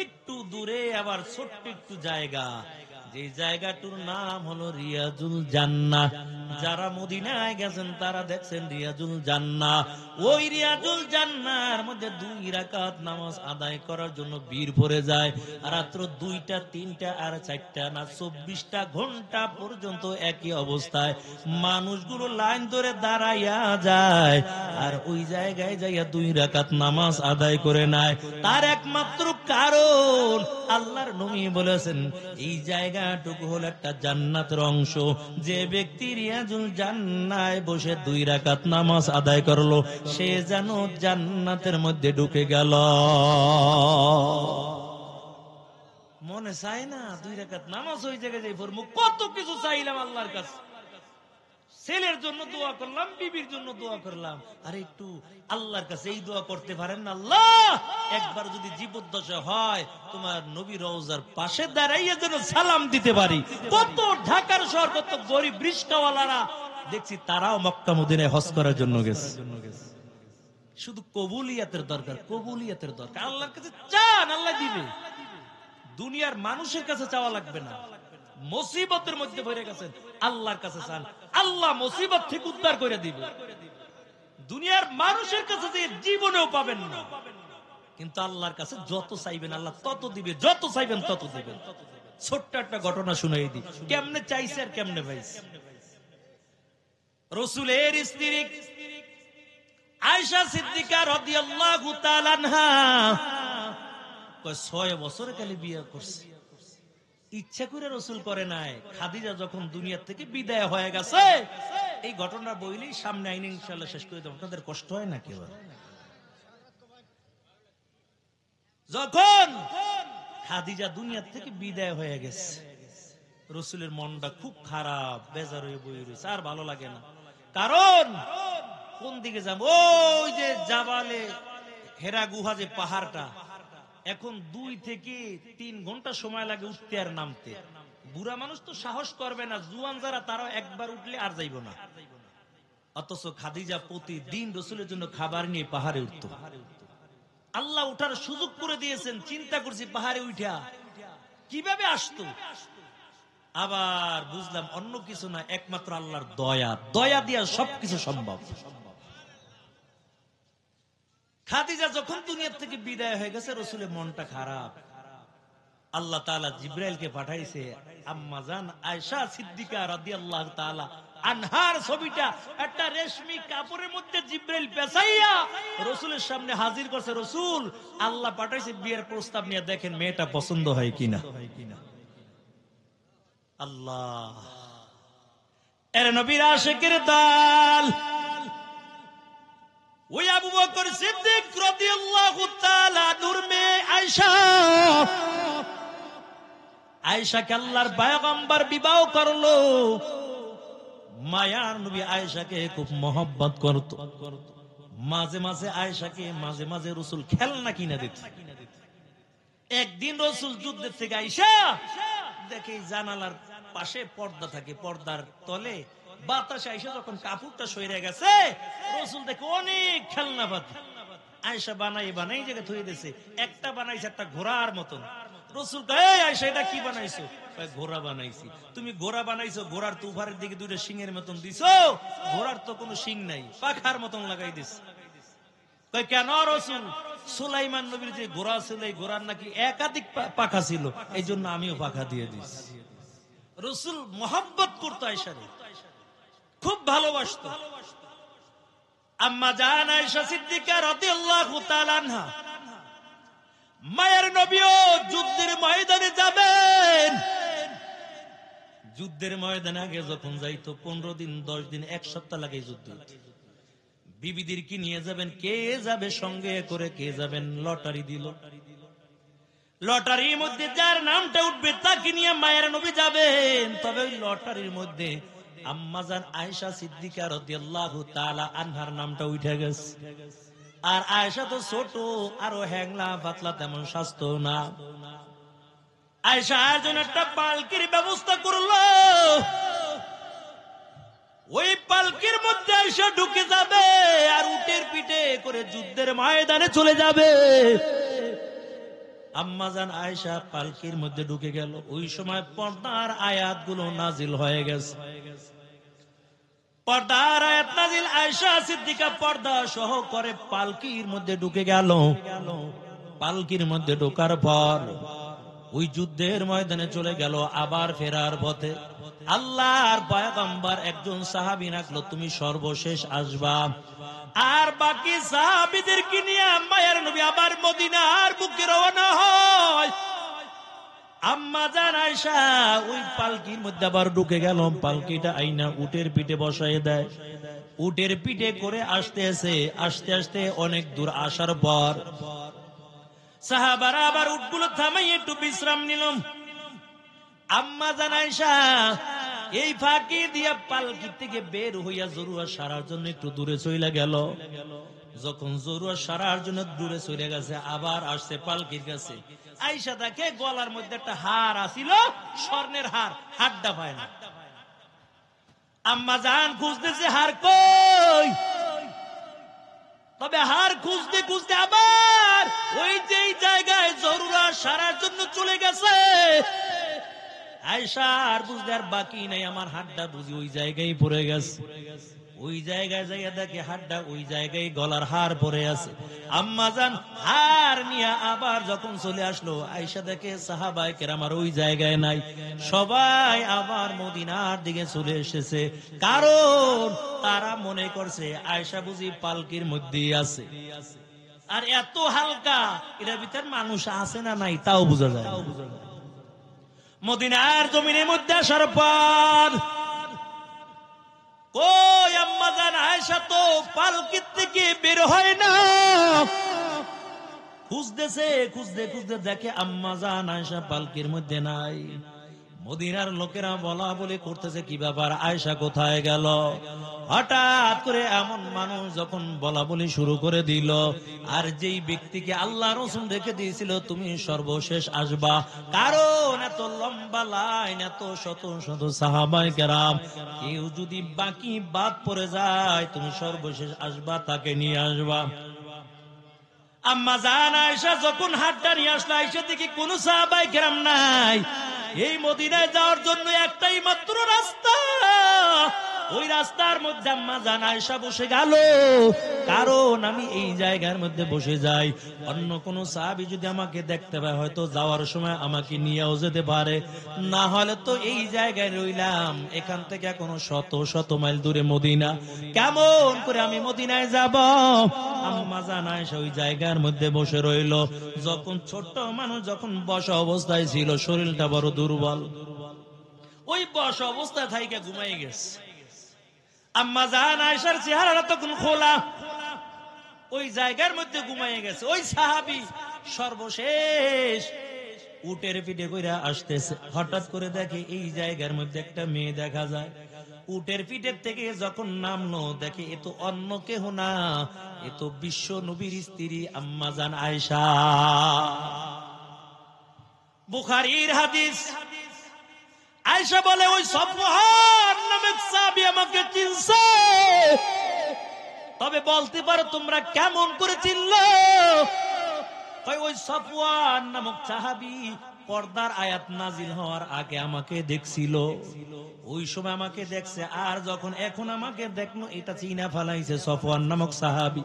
Speaker 1: একটু দূরে আবার ছোট্ট একটু জায়গা, যে জায়গাটার নাম হলো রিয়াজুল জান্নাহ। যারা মদিনায় গেছেন তারা দেখছেন রিয়াজুল জান্নাহ। ওই রিয়াজুল জান্নাহর মধ্যে 2 রাকাত নামাজ আদায় করার জন্য ভিড় ভরে যায়। রাত্র 2টা 3টা আর 4টা না 24টা ঘন্টা পর্যন্ত একই অবস্থায় মানুষগুলো লাইন ধরে দাঁড়াইয়া যায়, আর ওই জায়গায় যাইয়া 2 রাকাত নামাজ আদায় করে নেয়। তার একমাত্র কারণ আল্লাহর নবী বলেছেন এই জায়গাটুকু হলো একটা জান্নাতের অংশ। যে ব্যক্তি রিয়াজুল জান্নায় বসে 2 রাকাত নামাজ আদায় করলো, সে যেন জান্নাতের মধ্যে ঢুকে গেল। মনে চায় না 2 রাকাত নামাজ ওই জায়গায় যাই পড়বো? কত কিছু চাইলাম আল্লাহর কাছে, ছেলের জন্য দোয়া করলাম, বিবির জন্য দোয়া করলাম, আর একটু আল্লাহর কাছে এই দোয়া করতে পারেন না, আল্লাহ একবার যদি জীবদ্দশা হয় তোমার নবী রওজার পাশে দাঁড়াইয়া যেন সালাম দিতে পারি। কত ঢাকার শহর কত গরিব রিস্কাওয়ালারা দেখছি তারাও মক্কা মদিনায় হজ করার জন্য গেছে। শুধু কবুলিয়াতের দরকার, কবুলিয়াতের দরকার। আল্লাহর কাছে চান, আল্লাহ দিবে। দুনিয়ার মানুষের কাছে চাওয়া লাগবে না। মুসিবতের মধ্যে পড়ে গেছেন, আল্লাহর কাছে চান, আল্লাহ মুসিবত থেকে উদ্ধার করে দিবে। দুনিয়ার মানুষের কাছে যে জীবনেও পাবেন না, কিন্তু আল্লাহর কাছে যত চাইবেন আল্লাহ তত দিবে, যত চাইবেন তত দিবেন। ছোট্ট একটা ঘটনা শুনাই দিই, কেমনে চাইছে আর কেমনে পাইছে। রাসূলের স্ত্রী আয়েশা সিদ্দিকা রাদিয়াল্লাহু তাআলা আনহা 6 বছর কালে বিয়ে করছে। ইচ্ছা করে রাসূল করে নাই। খাদিজা যখন দুনিয়া থেকে বিদায় হয়ে গেছে, এই ঘটনা বইলেই সামনে আইনে ইনশাআল্লাহ শেষ করে দেব। আপনাদের কষ্ট হয় না? কেউ যখন খাদিজা দুনিয়া থেকে বিদায় হয়ে গেছে, রসুলের মনটা খুব খারাপ, বেজার হয়ে বই রয়েছে, আর ভালো লাগে না। কারণ কোন দিকে যাব? ওই যে জাবালে হেরা গুহা, যে পাহাড়টা, এখন 2 থেকে 3 ঘন্টা সময় লাগে উঠতে আর নামতে। বুড়া মানুষ তো সাহস করবে না, জুয়ান যারা তারাও একবার উঠলে আর যাইব না। অথচ খাদিজা প্রতিদিন রসুলের জন্য খাবার নিয়ে পাহাড়ে উঠত। আল্লাহ উঠার সুযোগ করে দিয়েছেন, চিন্তা করছি পাহাড়ে উঠা কিভাবে আসতো। আবার বুঝলাম অন্য কিছু না, একমাত্র আল্লাহর দয়া, দয়া দিয়া সবকিছু সম্ভব। খাদিজা যখন দুনিয়া থেকে বিদায় হয়ে গেছে, রসুলের মনটা খারাপ। আল্লাহ তাআলা জিবরাইলকে পাঠাইছে, আম্মা জান আয়েশা সিদ্দিকা রাদিয়াল্লাহু তাআলা আনহার ছবিটা একটা রেশমি কাপড়ের মধ্যে জিবরাইল পেঁচাইয়া রসুলের সামনে হাজির করছে। রসুল, আল্লাহ পাঠাইছে বিয়ের প্রস্তাব নিয়ে, দেখেন মেয়েটা পছন্দ হয় কিনা। আল্লাহ, এর নবীর আশিকের দল, ওই আবু বকর সিদ্দিক রাদিয়াল্লাহু তাআলা নূর মেয়ে আয়েশা, আয়েশাকে আল্লাহর পয়গম্বর বিবাহ করলো। মায়ার নবী আয়েশাকে খুব মহব্বত করত। মাঝে মাঝে আয়েশাকে মাঝে মাঝে রসুল খেলনা কিনে দিত। একদিন রসুল যুদ্ধের থেকে আয়েশা দেখে জানালার পাশে পর্দা থাকে, পর্দার তলে বাতাসে আয়েশা যখন কাপড়টা সইরে গেছে, রসুল দেখে অনেক খেলনা পাতি আয়েশা বানাই বানাই জায়গায় থুয়ে দিয়েছে। একটা বানাইছে একটা ঘোড়ার মতন। রসুল কয়, আয়েশা এটা কি বানাইছো? ঘোড়া বানাইছি। তুমি ঘোড়া বানাইছো, ঘোড়ার তুফারের দিকে 2টা শিংয়ের মতন দিছো, ঘোড়ার তো কোনো শিং নাই, পাখার মতন লাগাই দিস। কয় কেন রসুল? সুলাইমান নবীর যে ঘোড়া ছিল, এই ঘোড়ার নাকি একাধিক পাখা ছিল, এই জন্য আমিও পাখা দিয়ে দিস। রসুল মহব্বত করতো আয়েশারে, খুব ভালোবাসতো। আম্মা জান আয়েশা সিদ্দিকা রাদিয়াল্লাহু তাআলা আনহা, মায়ের নবীও যুদ্ধের ময়দানে যাবেন। যুদ্ধের ময়দানে আগে যখন যাইতো 15 দিন 10 দিন 1 সপ্তাহ লাগে যুদ্ধ। বিবিদের কি নিয়ে যাবেন, কে যাবে সঙ্গে করে, কে যাবেন, লটারি দিল। লটারির মধ্যে যার নামটা উঠবে তাকে নিয়ে মায়ের নবী যাবেন। তবে ওই লটারির মধ্যে আম্মাজান আয়েশা সিদ্দিকা রাদিয়াল্লাহু তাআলা আনহার নামটা উঠে গেছে। আর আয়েশা তো ছোট, আরো হ্যাংলা পাতলা, তেমন স্বাস্থ্য না। আয়েশার জন্য একটা পালকির ব্যবস্থা করলো। ওই পালকির মধ্যে আয়েশা ঢুকে যাবে আর উটের পিঠে করে যুদ্ধের ময়দানে চলে যাবে। আম্মাজান আয়েশা পালকির মধ্যে ঢুকে গেল। ওই সময় পর্দার আয়াতগুলো নাজিল হয়ে গেছে। পর্দার আয়াত নাজিল, আয়েশা সিদ্দিকা পর্দা সহ করে পালকির মধ্যে ঢুকে গেল। পালকির মধ্যে ঢোকার পর ওই যুদ্ধের ময়দানে চলে গেল। আবার ফেরার পথে আল্লাহর পয়গম্বর একজন সাহাবী রাখলো, তুমি সর্বশেষ আসবা। আর বাকি সাহাবীদেরকে নিয়ে মায়ের নবী আবার মদিনার বুকে রওনা হয়। আম্মা জান আয়েশা ওই পালকির মধ্যে আবার ঢুকে গেল। পালকিটা আইনা উটের পিঠে বসায় দেয়। উটের পিঠে করে আস্তে আস্তে অনেক দূর আসার পর সাহাবারা আবার উটগুলো থামাই একটু বিশ্রাম নিলাম। আম্মা জান আয়েশা এই ফাঁকি দিয়া পালকি থেকে বের হইয়া জরুয়া সারার জন্য একটু দূরে চলে গেল। যখন জরুয়া সারার জন্য দূরে চলে গেছে, আবার আসছে পালকির কাছে। আয়েশা দেখে গলার মধ্যে একটা হার আছিল, স্বর্ণের হার, হারটা পায় না। আম্মা জান খুঁজতেছে হার কই। তবে হার খুঁজতে খুঁজতে আবার ওই যে জায়গায় জরুরা সারার জন্য চলে গেছে। আয়েশা আর বুঝতে আর বাকি নাই, আমার হাতটা বুঝি ওই জায়গায় পড়ে গেছে। ওই জায়গায় যাইয়া দেখে হাতটা ওই জায়গায় গলার হার পড়ে আছে। আম্মা জান হার নিয়ে আবার যখন চলে আসলো, আয়েশা দেখে সাহাবায়ে কেরাম আর ওই জায়গায় নাই, সবাই আবার মদিনার দিকে চলে এসেছে। কারণ তারা মনে করছে আয়েশা বুঝি পালকির মধ্যেই আছে। আর এত হালকা, এর ভিতর মানুষ আছে না নাই তাও বোঝা যায়। মদিনার জমিনের মধ্যে আসার পর কই আম্মা জান আয়েশা তো পালকির থেকে বের হয় না। খুঁজতেছে, খুঁজতে খুঁজতে দেখে আম্মা জান আয়েশা পালকির মধ্যে নাই। মদিনার লোকেরা বলা বলে করতেছে, কি ব্যাপার, আয়েশা কোথায় গেল? হঠাৎ করে এমন মানুষ যখন বলা বলি শুরু করে দিল, আর যেই ব্যক্তিকে আল্লাহ রাসূল রেখে দিয়েছিল তুমি সর্বশেষ আসবা, কারণ এত লম্বা লাইন, এত শত শত সাহাবায়ে কেরাম, কেউ যদি বাকি বাদ পড়ে যায় তুমি সর্বশেষ আসবা, তাকে নিয়ে আসবা। আম্মা জান আয়েশা যখন হাতটা নিয়ে আসলো, আয়েশা দেখি কোন সাহাবায়ে কেরাম নাই। এই মদিনায় যাওয়ার জন্য একটাই মাত্র রাস্তা, ওই রাস্তার মধ্যে আম্মা জান আয়েশা বসে গেল। কারণ আমি এই জায়গার মধ্যে বসে যাই, অন্য কোন সাহাবী যদি আমাকে দেখতে পায় হয়তো যাওয়ার সময় আমাকে নিয়েও যেতে পারে, না হলে তো এই জায়গায় রইলাম, এখান থেকে এখনো শত শত মাইল দূরে মদিনা, কেমন করে আমি মদিনায় যাব? আম্মা জান আয়েশা ওই জায়গার মধ্যে বসে রইল। যখন ছোট্ট মানুষ যখন বসা অবস্থায় ছিল, শরীরটা বড় দুর্বল, ওই বসা অবস্থায় থাইকা ঘুমাই গেছে। আম্মা জান আয়েশার চেহারাটা তখন খোলা, ওই জায়গার মধ্যে ঘুমাই গেছে। ওই সাহাবী সর্বশেষ উটের পিঠে কইরা আসতেছে, হঠাৎ করে দেখে এই জায়গার মধ্যে একটা মেয়ে দেখা যায়। উটের পিঠের থেকে যখন নামলো দেখে এ তো অন্য কেহ না, এ তো বিশ্ব নবীর স্ত্রী আম্মা জান আয়েশা। বুখারীর হাদিস। আয়েশা বলে, ওই সফওয়ান নামক সাহাবী আমাকে চিনছে, তবে বলতে পারো তোমরা কেমন করে চিনলে? ওই সফওয়ান নামক সাহাবী পর্দার আয়াত নাজিল হওয়ার আগে আমাকে দেখছিল, ওই সময় আমাকে দেখছে, আর যখন এখন আমাকে দেখলো এটা চিনা ফেলাইছে সফওয়ান নামক সাহাবী।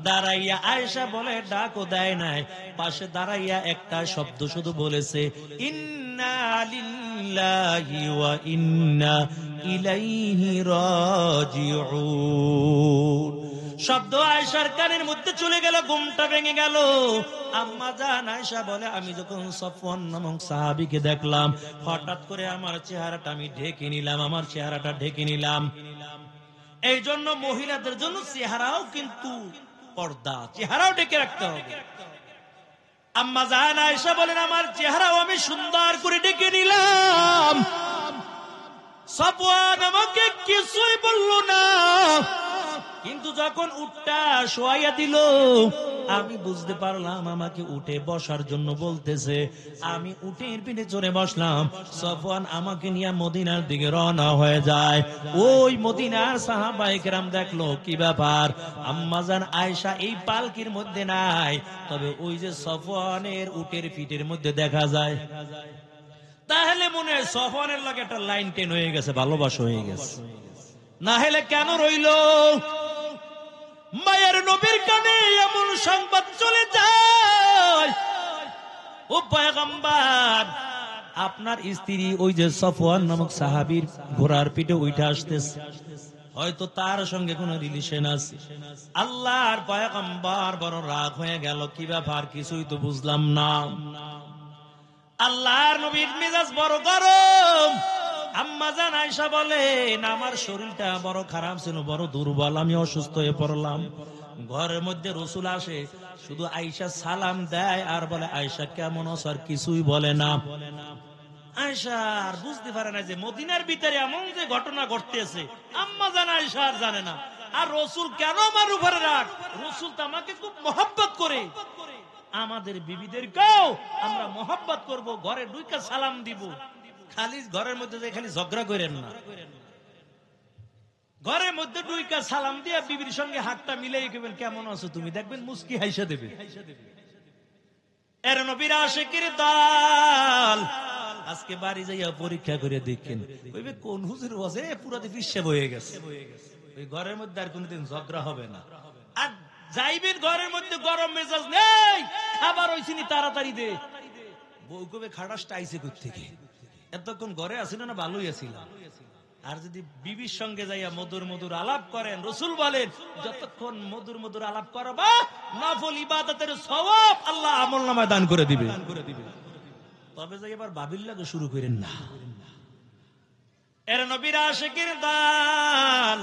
Speaker 1: দাঁড়াইয়া আয়েশা বলে, ডাকও দেয় নাই, পাশে দাঁড়াইয়া একটা শব্দ শুধু বলেছে, ইন্না লিল্লাহি ওয়া ইন্না ইলাইহি রাজিউন। শব্দ আয়েশার কানের মধ্যে চলে গেল, ঘুমটা ভেঙে গেল। আম্মা জান আয়েশা বলে, আমি যখন সফওয়ান নামক সাহাবীকে দেখলাম, হঠাৎ করে আমার চেহারাটা আমি ঢেকে নিলাম, আমার চেহারাটা ঢেকে নিলাম। এই জন্য মহিলাদের জন্য চেহারাও কিন্তু পর্দা, চেহারাও ঢেকে রাখতে হবে। আম্মা জান আয়েশা বলেন, আমার চেহারাও আমি সুন্দর করে ঢেকে নিলাম। সফওয়ান আমাকে কিছুই বলল না, কিন্তু যখন উটটা শোয়াইয়া দিল আমি বুঝতে পারলাম আমাকে উঠে বসার জন্য বলতেছে। আমি উটের পিঠে চড়ে বসলাম, সফওয়ান আমাকে নিয়ে মদিনার দিকে রওনা হয়ে যায়। ওই মদিনার সাহাবায়ে কেরাম দেখলো, কি ব্যাপার, আম্মা জান আয়েশা এই পালকির মধ্যে নাই, তবে ওই যে সফওয়ানের উটের পিঠের মধ্যে দেখা যায়। তাহলে মনে হয় সফওয়ানের লাগে একটা লাইন টেন হয়ে গেছে, ভালোবাসা হয়ে গেছে। না হলে কেন রইল? মায়ের নবীর কানে এমন সংবাদ চলে যায়, ও পয়গম্বর, আপনার স্ত্রী ওই যে সফওয়ান নামক সাহাবীর ঘোড়ার পিঠে উঠে আসতেছে, হয়তো তার সঙ্গে কোনো রিলেশন আছে। আল্লাহর পয়গম্বর বড় রাগ হয়ে গেল, কি ব্যাপার, কিছুই তো বুঝলাম না। আল্লাহর নবীর মেজাজ বড় গরম। আম্মা জান আয়েশা বলেন, আমার শরীরটা বড় খারাপ ছিল, বড় দুর্বল, আমি অসুস্থ হয়ে পড়লাম। ঘরের মধ্যে রাসূল আসে, শুধু আয়েশা সালাম দেয় আর বলে, আয়েশা কেমন আছো, আর কিছুই বলে না। আয়েশা আর বুঝতে পারে না যে মদিনার ভিতরে এমন যে ঘটনা ঘটতেছে আম্মা জান আয়েশা আর জানে না। আর রাসূল কেন আমার উপরে রাগ? রাসূল তো আমাকে খুব মহব্বত করে। আমাদের বিবিদেরকেও আমরা মহব্বত করব, ঘরে ঢুইকা সালাম দিব। খালি ঘরের মধ্যে যে খালি ঝগড়া করেন না, ঘরের মধ্যে ঢুইকা সালাম দিয়ে বিবির সঙ্গে হাতটা মিলাই কইবেন, কেমন আছো তুমি, দেখবেন মুস্কি হাইসা দেবে। এর নবীর আশিকের দল আজকে বাড়ি যাইয়া পরীক্ষা করে দেখেন, কইবে কোন হুজুর আছে পুরাতে পিচ্ছাব হয়ে গেছে। ওই ঘরের মধ্যে আর কোনদিন ঝগড়া হবে না। আর যাইবেন ঘরের মধ্যে গরম মেজাজ নেই, খাবার হইছিনি তাড়াতাড়ি দে, বউ কবে খাটাসটা আইছে কই থেকে, এতক্ষণ ঘরে আছিল না ভালোই আছিল। আর যদি বিবির সঙ্গে যাইয়া মধুর মধুর আলাপ করেন, রাসূল বলেন যতক্ষণ মধুর মধুর আলাপ করবা নফল ইবাদতের সওয়াব আল্লাহ আমলনামায় দান করে দিবে। তবে যাই এবার বাবিল লাগে শুরু করেন না। এর নবীর আশিকের দল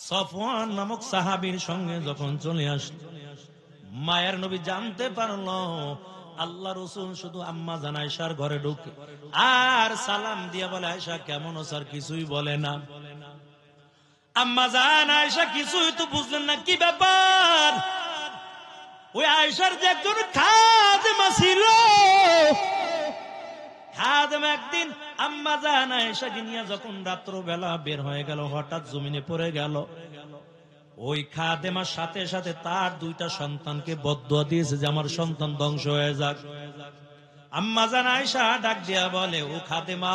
Speaker 1: সফওয়ান নামক সাহাবীর সঙ্গে যখন চলে আসলো, মায়ের নবী জানতে পারলো আল্লাহ রসুল শুধু আম্মা জান আয়েশার ঘরে ঢুকে আর সালাম দিয়ে বলে, আয়েশা কেমন আছো? আর কিছুই বলে না। আম্মা জান আয়েশা কিছুই তো বুঝলেন না, কি ব্যাপার? ওই আয়েশার যে একজন খাদেমা ছিল, খাদেম একদিন আম্মা জান আয়েশাকে নিয়ে যখন রাত্রবেলা বের হয়ে গেল, হঠাৎ জমিনে পড়ে গেল। ওই খাদেমার সাথে সাথে তার দুইটা সন্তানকে বদদুয়া দিয়েছে যে আমার সন্তান ধ্বংস হয়ে যাক। আম্মা জান আয়েশা ডাক দিয়া বলে, ও খাদেমা,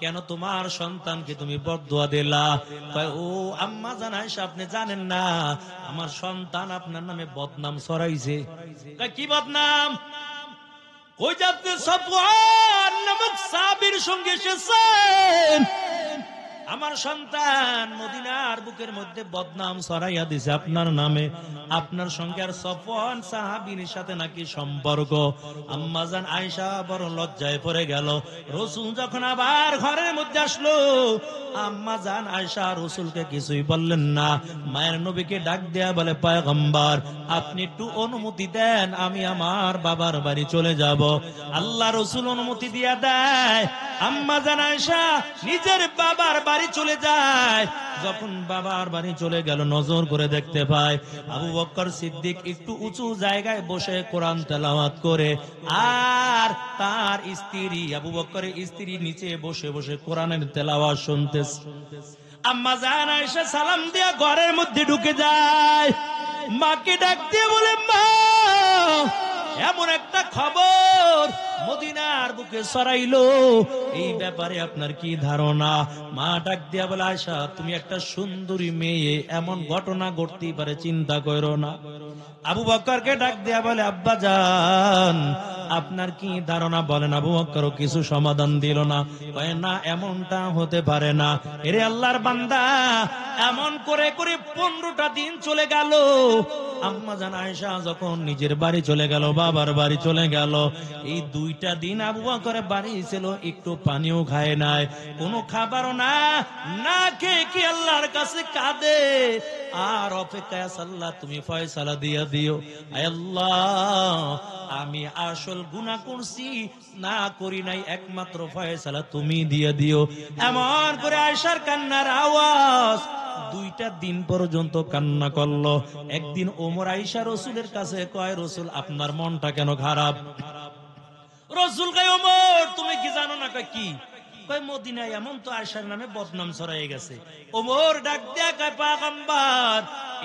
Speaker 1: কেন তোমার সন্তানকে তুমি বদদুয়া দিলা? কয়, ও আম্মা জান আয়েশা, আপনি জানেন না আমার সন্তান আপনার নামে বদনাম ছড়াইছে। কয়, কি বদনাম? কই যে আপনি সফওয়ান নামক সাহাবীর সঙ্গে এসেছেন, আমার সন্তান মদিনার বুকের মধ্যে বদনাম ছড়াইয়া দিছে আপনার নামে। আপনার সঙ্গে আর সফওয়ান সাহাবীর সাথে নাকি সম্পর্ক। আম্মা জান আয়েশা বড় লজ্জায় পড়ে গেল। রাসূল যখন আবার ঘরের মধ্যে আসলো, আম্মা জান আয়েশা রাসূলকে কিছুই বললেন না। মায়ের নবীকে ডাক দেয়া বলে, পয়গম্বর, আপনি একটু অনুমতি দেন, আমি আমার বাবার বাড়ি চলে যাব। আল্লাহ রাসূল অনুমতি দিয়া দেয়। আম্মা জান আয়েশা নিজের বাবার বাড়ি চলে যায়। যখন বাবার বাড়ি চলে গেল, নজর করে দেখতে পায় আবু বকর সিদ্দিক একটু উঁচু জায়গায় বসে কোরআন তেলাওয়াত করে, আর তার স্ত্রী আবু বকরের স্ত্রী নিচে বসে বসে কোরআনের তেলাওয়াত শুনতেছে। আম্মা জান আয়েশা সালাম দিয়া ঘরের মধ্যে ঢুকে যায়। মাকে ডাক দিয়ে বলে, মা, এমন একটা খবর মদিনার বুকে ছড়াইলো, এই ব্যাপারে আপনার কি ধারণা? মা ডাক দিয়া বলে, আয়েশা, তুমি একটা সুন্দরী মেয়ে, এমন ঘটনা ঘটতেই পারে, চিন্তা করো না। আবু বকরকে ডাক দিয়া বলে, আব্বা জান, আপনার কি ধারণা বলেন? আবু বকরও কিছু সমাধান দিল না। কয়, না, এমনটা হতে পারে না। এরে আল্লাহর বান্দা, এমন করে করে 15টা দিন চলে গেল। আম্মা জান আয়েশা যখন নিজের বাড়ি চলে গেল, বাবার বাড়ি চলে গেল, এই 2টা দিন আবু বকর বাড়ি ছিল, একটু পানিও খায় নাই, কোনো খাবারও না, না খেয়ে কি আল্লাহর কাছে কাঁদে আর অপেক্ষায় আছে, আল্লাহ তুমি ফয়সালা দিয়া দিও। আয় আল্লাহ, আমি আসল গুনাহ করছি না করি নাই, একমাত্র ফয়সালা তুমি দিয়ে দিও। এমন করে আয়েশার কান্নার আওয়াজ 2টা দিন পর্যন্ত কান্না করলো। একদিন ওমর আয়েশা রাসূলের কাছে কয়, রাসূল, আপনার মনটা কেন খারাপ? রাসূল কয়, ওমর, তুমি কি জানো না? কয়, কি? কয়, মদিনায় এমন তো আয়েশার নামে বদনাম ছড়াই গেছে। ওমর ডাক দেয়া কয়, পয়গম্বর,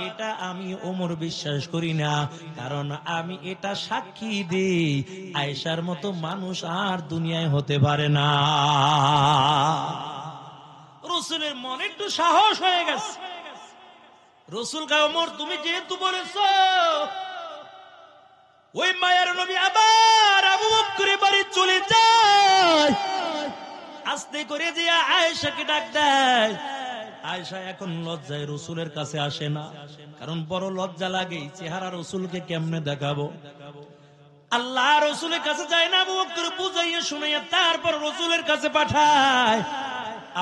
Speaker 1: এটা আমি ওমর বিশ্বাস করি না, কারণ আমি এটা সাক্ষী দেই আয়েশার মতো মানুষ আর দুনিয়ায় হতে পারে না। রাসূলের মনে একটু সাহস হয়ে গেছে। রাসূল কয়, ওমর, তুমি যেহেতু বলেছো, ওই মায়ের নবী আবার আবু বকরের বাড়ি চলে যায়। আস্তে করে যে আয়েশাকে ডাক দেয়। আয়েশা এখন লজ্জায় রাসূলের কাছে আসে না, কারণ বড় লজ্জা লাগে, চেহারা রাসূলকে কেমনে দেখাবো। আল্লাহ রাসূলের কাছে যায় না, আবু বকর বুঝাইয়া শুনাইয়া তারপর রাসূলের কাছে পাঠায়।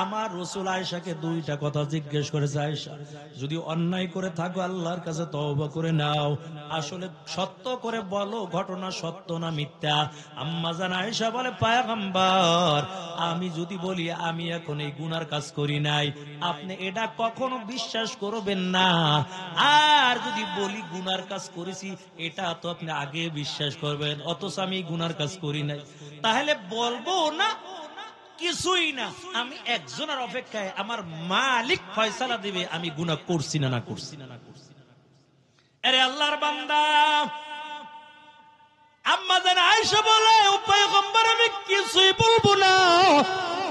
Speaker 1: আমার রাসূল আয়েশাকে 2টা কথা জিজ্ঞেস করেছে, আয়েশা, যদি অন্যায় করে থাকো আল্লাহর কাছে তওবা করে নাও, আসলে সত্য করে বলো, ঘটনা সত্য না মিথ্যা? আম্মা জান আয়েশা বলে, পয়গম্বর, আমি যদি বলি আমি এখন এই গুনার কাজ করি নাই, আপনি এটা কখনো বিশ্বাস করবেন না, আর যদি বলি গুনার কাজ করেছি, এটা তো আপনি আগে বিশ্বাস করবেন, অথচ আমি গুনার কাজ করি নাই, তাহলে বলবো না কিছুই না, আমি একজনের অপেক্ষায়, আমার মালিক ফয়সালা দিবে আমি গুনাহ করছি না না করছি। আরে আল্লাহর বান্দা, আম্মা জান আয়েশা বলে, ও পয়গম্বর, আমি কিছুই বলবো না,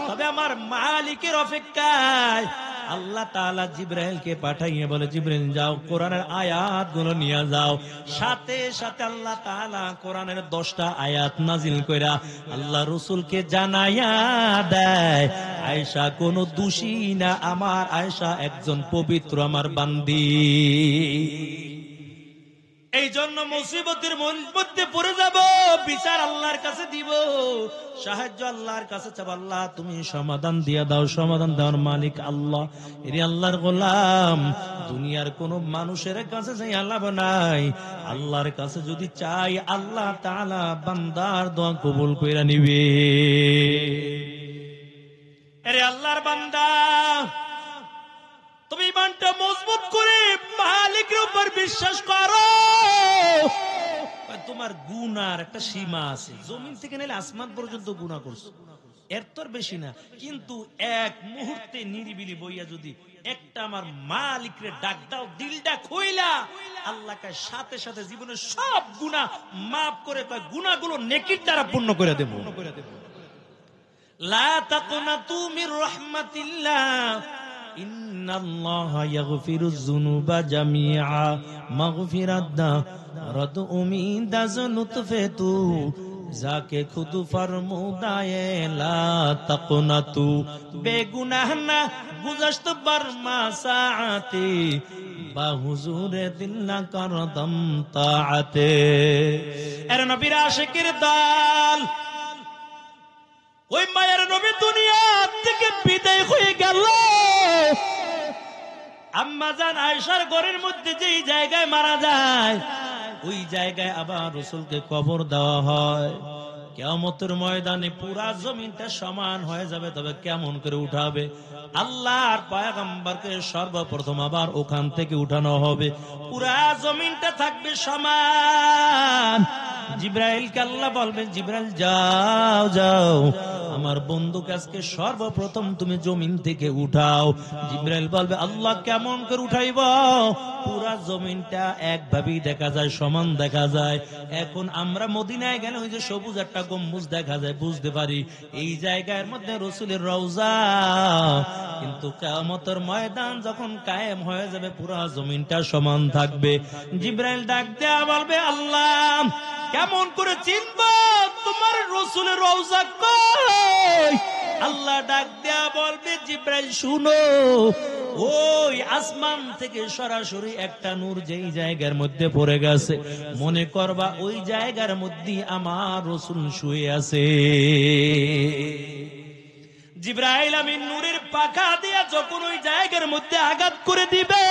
Speaker 1: তবে আমার মালিকের অপেক্ষায়। আল্লাহ তাআলা জিবরাইলকে পাঠাইয়ে বলে, জিবরাইল যাও, কোরআনের আয়াতগুলো নিয়ে যাও। সাথে সাথে আল্লাহ তাআলা কোরআনের 10টা আয়াত নাজিল কইরা আল্লাহ রাসূলকে জানাইয়া দেয়, আয়েশা কোনো দোষী না, আমার আয়েশা একজন পবিত্র আমার বান্দি। এই জন্য মুসিবতের মধ্যে পড়ে যাব, বিচার আল্লাহর কাছে দিব, সাহায্য আল্লাহর কাছে চাব। আল্লাহ তুমি সমাধান দিয়া দাও, সমাধান দেওয়ার মালিক আল্লাহ। এরে আল্লাহর গোলাম, দুনিয়ার কোন মানুষের কাছে চাই আল্লাহ নাই, আল্লাহর কাছে যদি চাই আল্লাহ তাআলা বান্দার দোয়া কবুল কইরা নিবে। এরে আল্লাহর বান্দা, তুমি ইমানটা মজবুত করে মালিকের উপর বিশ্বাস করো। তোমার গুনার একটা সীমা আছে, জমিন থেকে নিলে আসমান পর্যন্ত গুনাহ করছো, এর তোর বেশি না। কিন্তু এক মুহূর্তে নিরিবিলি বইয়া যদি একটা আমার মালিকরে ডাক দাও, দিলটা খুইলা, আল্লাহকে সাথে সাথে জীবনের সব গুনাহ মাফ করে গুনাহগুলো নেকির দ্বারা পূর্ণ করে দেব। লা তাকনাতু মির রাহমাতিল্লাহ, ইন্নাল্লাহা ইয়াগফিরুয যুনুবা জামিআ মাগফিরাত রদ উমিদ লুতফে যাকে খুদ ফরমুদায়ে লা তাকনাতু, বেগুনাহ না গুজাশত বারমা সাআতে বা হুজুরে দিল না করদম তাআতে। এর নবীর আশিকের দল, ওই মায়ের নবী দুনিয়া থেকে বিদায় হয়ে গেল। আম্মা জান আয়েশার ঘরের মধ্যে যেই জায়গায় মারা যায়, ওই জায়গায় আবার রাসূলকে কবর দেওয়া হয়। কিয়ামতের ময়দানে পুরা জমিনটা সমান হয়ে যাবে, তবে কেমন করে উঠাবে? আল্লাহর পয়গম্বরকে সর্বপ্রথম আবার ওখান থেকে উঠানো হবে, পুরা জমিনটা থাকবে সমান। জিবরাইলকে আল্লাহ বলবেন, জিবরাইল যাও যাও, আমার বন্ধুকে আজকে সর্বপ্রথম তুমি জমিন থেকে উঠাও। জিবরাইল বলবে, আল্লাহ কেমন করে উঠাইব? পুরা জমিনটা একভাবেই দেখা যায়, সমান দেখা যায়। এখন আমরা মদিনায় গেলে ওই যে সবুজ একটা গম্বুজ দেখা যায়, বুঝতে পারি এই জায়গার মধ্যে রাসূলের রওজা। কিন্তু কিয়ামতের ময়দান যখন কায়েম হয়ে যাবে, পুরা জমিনটা সমান থাকবে। জিবরাইল ডাক দেয়া বলবে, আল্লাহ কেমন করে চিনব তোমার রাসূলের রওজা কই? আল্লাহ ডাক দেয়া বলবে, জিবরাইল শুনো, ওই আসমান থেকে সরাসরি একটা নূর যেই জায়গার মধ্যে পড়ে গেছে, মনে করবা ওই জায়গার মধ্যে আমার রাসূল শুয়ে আছে। জিবরাইল আমিন নূরের পাখা দিয়া যখন ওই জায়গার মধ্যে আঘাত করে দিবে,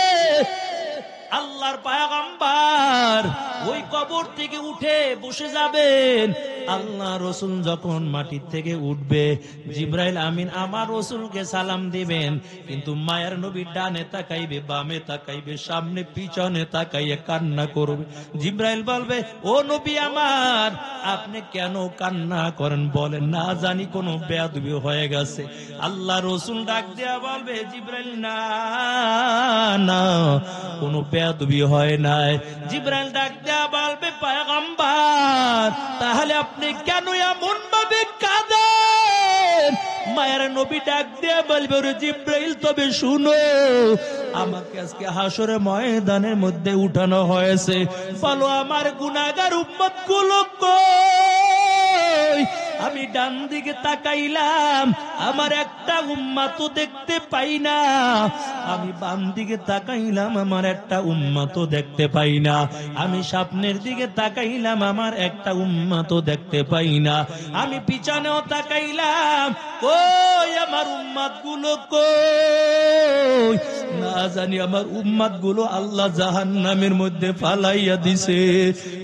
Speaker 1: আল্লাহর পয়গম্বর ওই কবর থেকে উঠে বসে যাবেন। আল্লাহ রাসূল যখন মাটি থেকে উঠবে, জিবরাইল আমিন আমার রাসূলকে সালাম দিবেন, কিন্তু মায়ের নবী ডানে তাকাইবে, বামে তাকাইবে, সামনে পিছনে তাকাইয়ে কান্না করবে। জিবরাইল বলবে, ও নবী আমার, আপনি কেন কান্না করেন বলেন? না জানি কোনো বেয়াদবি হয়ে গেছে। আল্লাহ রাসূল ডাক দেয়া বলবে, জিবরাইল না না, কোনো বেয়াদবি হয় নাই। জিবরাইল ডাক দেয়া বলবে, পয়গম্বর তাহলে আপনি কেন এমন ভাবে কাঁদেন? মায়ের নবী ডাক দেয়া বলবে, ওরে জিবরাইল তবে শুনো, আমাকে আজকে হাসরের ময়দানের মধ্যে উঠানো হয়েছে, বলো আমার গুনাহগার উম্মত গুলো কই? আমি ডান দিকে তাকাইলাম, আমার একটা উম্মত দেখতে পাই না। আমি বাম দিকে তাকাইলাম, আমার একটা উম্মত দেখতে পাই না। আমি সামনের দিকে তাকাইলাম, আমার একটা উম্মত দেখতে পাই না। আমি পিছনেও তাকাইলাম, কই আমার উম্মত গুলো কই? না জানি আমার উম্মত গুলো আল্লাহ জাহান্নামের মধ্যে ফালাইয়া দিছে।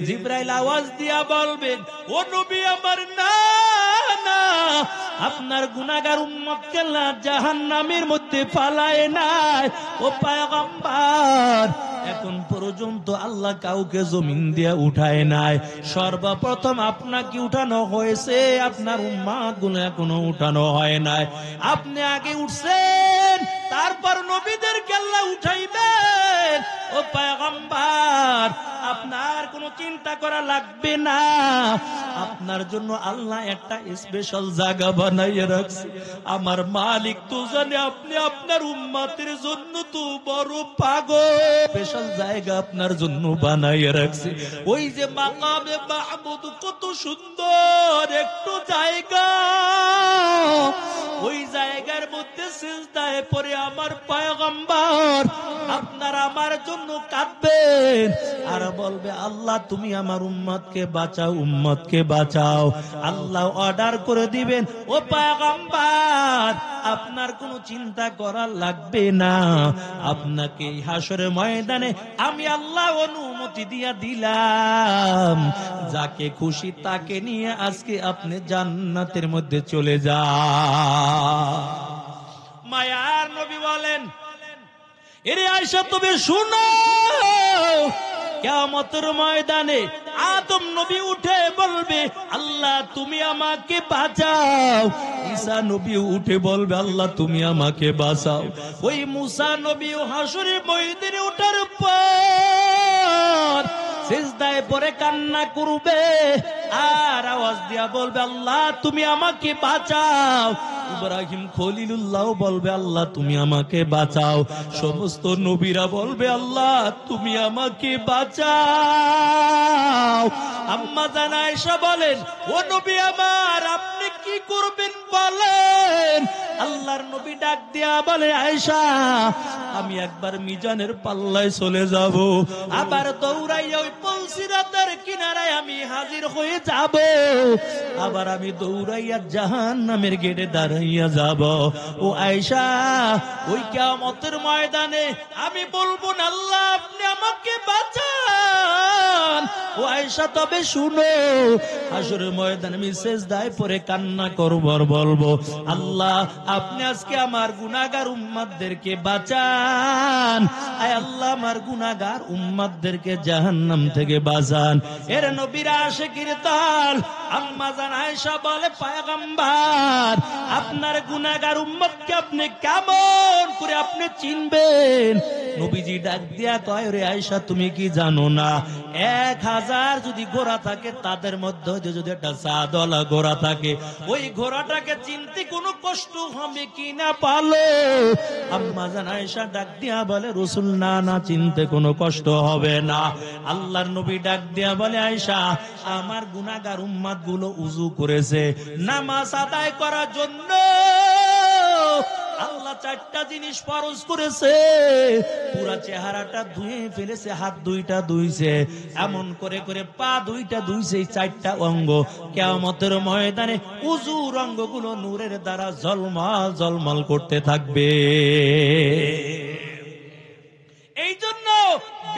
Speaker 1: জিবরাইল আওয়াজ দিয়া বলবেন, ও নবী আমার, না না, আপনার গুনাহগার উম্মতকে আল্লাহ জাহান্নামের মধ্যে ফালায় নাই। ও পয়গম্বর, এখন পর্যন্ত আল্লাহ কাউকে জমিন দিয়ে উঠায় নাই, সর্বপ্রথম আপনাকে উঠানো হয়েছে, আপনার উম্মত গুলো এখনো উঠানো হয় নাই। আপনি আগে উঠছেন, তারপর নবীদেরকে আল্লাহ উঠাইবেন। ও পয়গম্বর, আপনার কোনো চিন্তা করা লাগবে না। আপনার জন্য আল্লাহ একটা স্পেশাল জায়গা বানাইয়া রাখছে। আমার মালিক তো জানে আপনি আপনার উম্মতের জন্য তো বড় পাগল। স্পেশাল জায়গা আপনার জন্য বানাইয়া রাখছে। ওই যে মাকামে মাহমুদ কত সুন্দর একটু জায়গা, ওই জায়গার মধ্যে সিজদায় পড়ে আমার পয়গম্বর আপনার আমার জন্য কাঁদবেন আর বলবে আল্লাহ তুমি আমার উম্মতকে বাঁচাও, উম্মতকে বাঁচাও। আল্লাহ অর্ডার করে দিবেন ও পয়গম্বর আপনার কোনো চিন্তা করা লাগবে না, আপনাকে হাসরের ময়দানে আমি আল্লাহ অনুমতি দিয়া দিলাম, যাকে খুশি তাকে নিয়ে আজকে আপনি জান্নাতের মধ্যে চলে যান। মায়ার নবী বলেন, এরে আয়েশা তুমি শুনো, কিয়ামতের ময়দানে আদম নবী উঠে বলবে আল্লাহ তুমি আমাকে বাঁচাও, ঈসা নবী উঠে বলবে আল্লাহ তুমি আমাকে বাঁচাও। ওই মুসা নবী হাসরের ময়দানে ওঠার পর সিজদায় পড়ে কান্না করবে আর আওয়াজ দিয়া বলবে আল্লাহ তুমি আমাকে বাঁচাও। ইব্রাহিম খলিলুল্লাহ বলবে আল্লাহ তুমি আমাকে বাঁচাও। সমস্ত নবীরা বলবে আল্লাহ তুমি আমাকে বাঁচাও। আম্মা জান আয়েশা বলেন ও নবী আমার আপনি কি করবেন বলেন। আল্লাহর নবী ডাক দিয়া বলে আয়েশা আমি একবার মিজানের পাল্লায় চলে যাব, আবার দৌড়াইয়া ওই পলসিরাতের কিনারায় আমি হাজির হয়ে যাব, আবার আমি দৌড়াইয়া জাহান্নামের গেটে দাঁড়াইয়া যাব। ও আয়েশা ওই কিয়ামতের ময়দানে আমি বলবো না আল্লাহ আপনি আমাকে বাঁচান। ও আয়েশা তবে শুনো, হাসরের ময়দানে আমি সিজদায় পড়ে কান্না করব আর বলবো আল্লাহ আপনি আজকে আমার গুনাহগার উম্মতদেরকে বাঁচান, আয় আল্লাহ আমার গুনাহগার উম্মতদেরকে জাহান্নাম থেকে বাঁচান। এর নবীরা আশিকির দল আম্মা জান আয়েশা বলে পয়গম্বর আপনার গুনাহগার উম্মতকে আপনি কেমন করে আপনি চিনবেন। নবীজি ডাক দিয়া কয় রে আয়েশা তুমি কি জানো না 1000 যদি ঘোড়া থাকে তাদের মধ্যে যদি একটা সাদওয়ালা ঘোড়া থাকে ওই ঘোড়াটাকে চিনতে কোনো কষ্ট হবে কিনা পালো। আম্মা জান আয়েশা ডাক দিয়া বলে রাসূল না না চিনতে কোনো কষ্ট হবে না। আল্লাহর নবী ডাক দিয়া বলে আয়েশা আমার গুনাহগার উম্মত গুলো উযু করেছে নামাজ আদায় করার জন্য, আল্লাহ 4টা জিনিস ফরজ করেছে, পুরা চেহারাটা ধুয়ে ফেলেছে, হাত 2টা ধুইছে, এমন করে করে পা 2টা ধুইছে, 4টা অঙ্গ কিয়ামতের ময়দানে উযুর অঙ্গগুলো নূরের দ্বারা ঝলমল ঝলমল করতে থাকবে। এই জন্য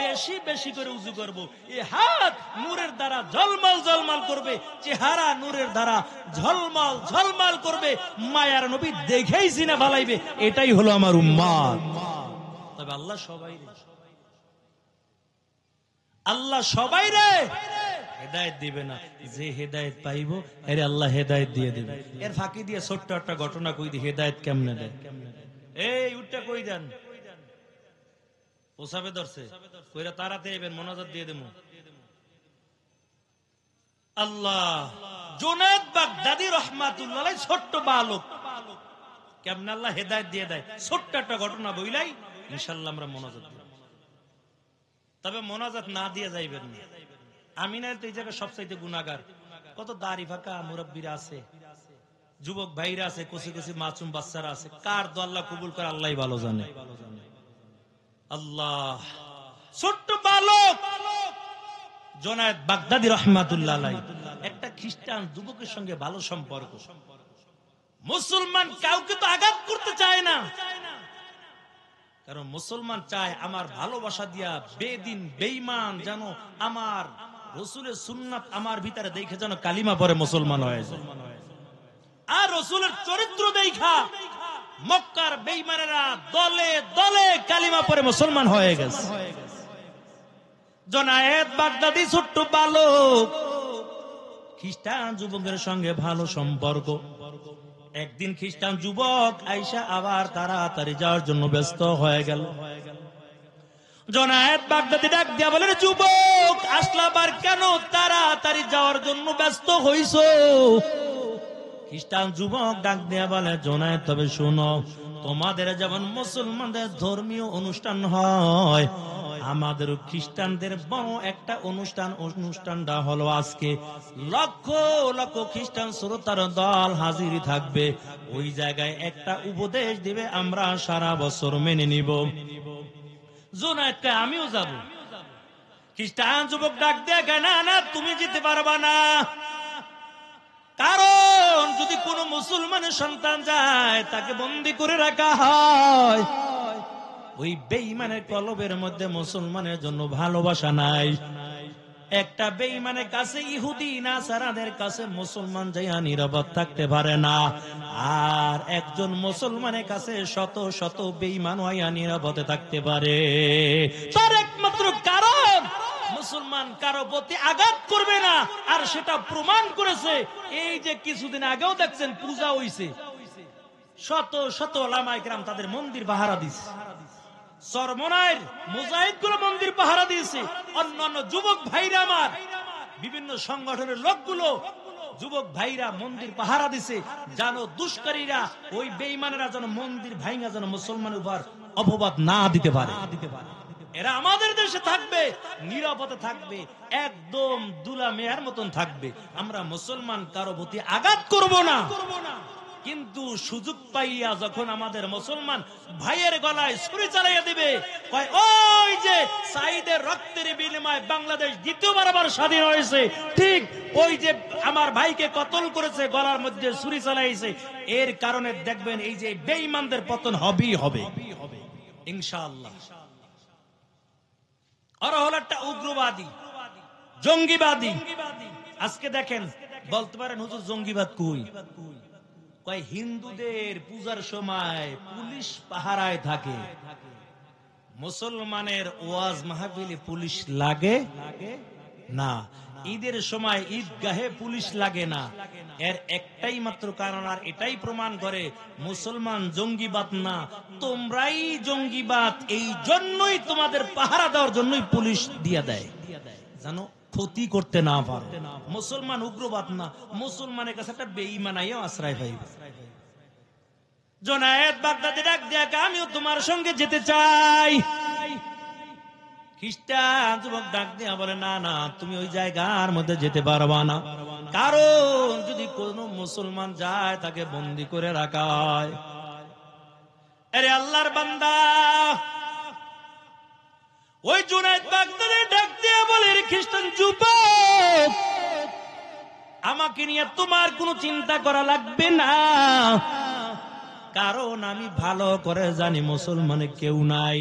Speaker 1: বেশি বেশি করে উযু করব, এই হাত নূরের দ্বারা ঝলমল ঝলমল করবে, চেহারা নূরের দ্বারা ঝলমল ঝলমল করবে, মায়ার নবী দেখেই চিনে ফেলাইবে এটাই হলো আমার উম্মত। তবে আল্লাহ সবাই রে হেদায়েত দিবে না, যে হেদায়েত পাইবো এর আল্লাহ হেদায়েত দিয়ে দিবে। এর ফাঁকি দিয়ে ছোট্ট একটা ঘটনা কই দি হেদায়েত কেমনে দেয়। এই উঠটা কই দেন ওসাবে ধরছে কইরা তারাতে এবেন মোনাজাত দিয়ে দেবো। আল্লাহ জুনায়েদ বাগদাদী রাহমাতুল্লাহ আলাইহি ছোট্ট বালক কেমনে আল্লাহ হেদায়েত দিয়ে দেয় ছোট্ট একটা ঘটনা বইলাই ইনশাআল্লাহ আমরা মোনাজাত দিব। তবে মোনাজাত না দিয়ে যাইবেন না। আমি না তো এই জায়গায় সবচাইতে গুনাহগার, কত দাড়ি ফাঁকা মুরব্বীরা আছে, যুবক ভাইরা আছে, কচি কচি মাসুম বাচ্চারা আছে, কার দোয়া আল্লাহ কবুল করে আল্লাহই ভালো জানে। আল্লাহ ছোট্ট বালক জুনায়েদ বাগদাদী রাহমাতুল্লাহ আলাইহি একটা খ্রিস্টান যুবকের সঙ্গে ভালো সম্পর্ক। মুসলমান কাউকে তো আঘাত করতে চায় না, কারণ মুসলমান চায় আমার ভালোবাসা দিয়া বেদিন বেঈমান যেন আমার রাসূলের সুন্নাত আমার ভিতরে দেখে যেন কালিমা পড়ে মুসলমান হয়ে যায়। আর রাসূলের চরিত্র দেখা মক্কার বেঈমানেরা দলে দলে কালিমা পড়ে মুসলমান হয়ে গেছে। জুনায়েদ বাগদাদী ছোট্ট বালক খ্রিস্টান যুবকের সঙ্গে ভালো সম্পর্ক। একদিন খ্রিস্টান যুবক আয়েশা আবার তাড়াতাড়ি যাওয়ার জন্য ব্যস্ত হয়ে গেল। জুনায়েদ বাগদাদি ডাক দিয়া বলেন, যুবক আসলাবার কেন তাড়াতাড়ি যাওয়ার জন্য ব্যস্ত হইছো? খ্রিস্টান যুবক ডাক দিয়া বলে, জুনায়েদ তবে শুনো, তোমাদের যেমন মুসলমানদের ধর্মীয় অনুষ্ঠান হয়, আমাদের খ্রিস্টানদের বড় একটা অনুষ্ঠানটা হলো আজকে লক্ষ লক্ষ খ্রিস্টান শ্রোতার দল হাজির থাকবে। ওই জায়গায় একটা উপদেশ দিবে, আমরা সারা বছর মেনে নিব। জুনায়েদ কয়, আমিও যাব। খ্রিস্টান যুবক ডাক দিয়ে কয়, না না, তুমি যেতে পারবা না। কারণ যদি কোনো মুসলমানের সন্তান যায়, তাকে বন্দী করে রাখা হয়। ওই বেঈমানের কলবের মধ্যে মুসলমানের জন্য ভালোবাসা নাই। একটা বেঈমানের কাছে, ইহুদি নাসারাদের কাছে মুসলমান যাইয়া নিরাপদ থাকতে পারে না, আর একজন মুসলমানের কাছে শত শত বেঈমান হইয়া নিরাপদে থাকতে পারে। তার একমাত্র কারণ মুসলমান কারো প্রতি আঘাত করবে না, আর সেটা প্রমাণ করেছে। এই যে কিছুদিন আগেও দেখছেন পূজা হইছে, শত শত ওলামায়ে কেরাম তাদের মন্দির পাহারা দিছে। চরমনাইর মুজাহিদ গুলো মন্দির পাহারা দিয়েছে। অন্যান্য যুবক ভাইরা, আমার বিভিন্ন সংগঠনের লোকগুলো, যুবক ভাইরা মন্দির পাহারা দিছে, জানো দুষ্কারীরা, ওই বেঈমানেরা যেন মন্দির ভাঙা যেন মুসলমানের উপর অপবাদ না দিতে পারে। এরা আমাদের দেশে থাকবে, নিরাপদে থাকবে, একদম দুলা মেয়ার মতন থাকবে। আমরা মুসলমান কারো প্রতি আঘাত করব না। কিন্তু সুযোগ পাইয়া যখন আমাদের মুসলমান ভাইয়ের গলায় ছুরি চালাইয়া দিবে, কয় ওই যে সাইদের রক্তের বিনিময়ে বাংলাদেশ দ্বিতীয়বার আবার স্বাধীন হয়েছে, ঠিক ওই যে আমার ভাইকে কতল করেছে, গলার মধ্যে ছুরি চালাইছে, এর কারণে দেখবেন এই যে বেঈমানদের পতন হবেই হবে ইনশাআল্লাহ। ওরা হলো একটা উগ্রবাদী, জঙ্গিবাদী। আজকে দেখেন, বলতে পারেন হুজুর জঙ্গিবাদ কই? কয় হিন্দুদের পূজার সময় পুলিশ পাহারায় থাকে, মুসলমানের ওয়াজ মাহফিলে পুলিশ লাগে না, ঈদের সময় ঈদগাহে পুলিশ লাগে না। এর একটাই মাত্র কারণ, আর এটাই প্রমাণ করে মুসলমান জঙ্গিবাদ না, তোমরাই জঙ্গিবাদ। এই জন্যই তোমাদের পাহারা দেওয়ার জন্যই পুলিশ দিয়া দেয়, জানো, ক্ষতি করতে না পারো। মুসলমান উগ্রবাদ না, মুসলমানের কাছে একটা বেঈমান আইয়া আশ্রয় পাইবে। জুনায়েদ বাগদাদি ডাক দিয়া, আমিও তোমার সঙ্গে যেতে চাই। খ্রিস্টান যুবক ডাক দিয়া বলে, না না, তুমি ওই জায়গার মধ্যে যেতে পারবা না, কারণ যদি কোন মুসলমান যায় তাকে বন্দী করে রাখা হয়। আরে আল্লাহর বান্দা, ওই জুনায়েদ বাগদাদি ডাক দিয়া বলে, খ্রিস্টান যুবক, আমাকে নিয়ে তোমার কোনো চিন্তা করা লাগবে না, কারণ আমি ভালো করে জানি মুসলমানে কেউ নাই,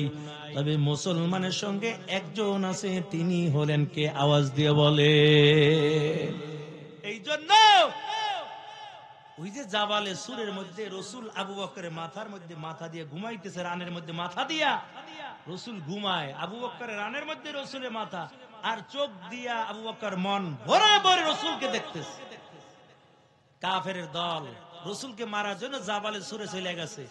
Speaker 1: তবে মুসলমানের সঙ্গে একজন আছে, তিনি হলেন কে? আওয়াজ দিয়ে বলে। এই জন্য ওই যে জাবালে সুরের মধ্যে রসুল আবু বকরের মাথার মধ্যে মাথা দিয়ে ঘুমাইতেছে, রানের মধ্যে মাথা দিয়া রসুল ঘুমায়, আবু বকরের রানের মধ্যে রসুলের মাথা, আর চোখ দিয়া আবু বকর মন ভরে ভরে রসুলকে দেখতেছে। কাফেরের দল রসুলকে মারার জন্য জাবালে সুরে চলে গেছে।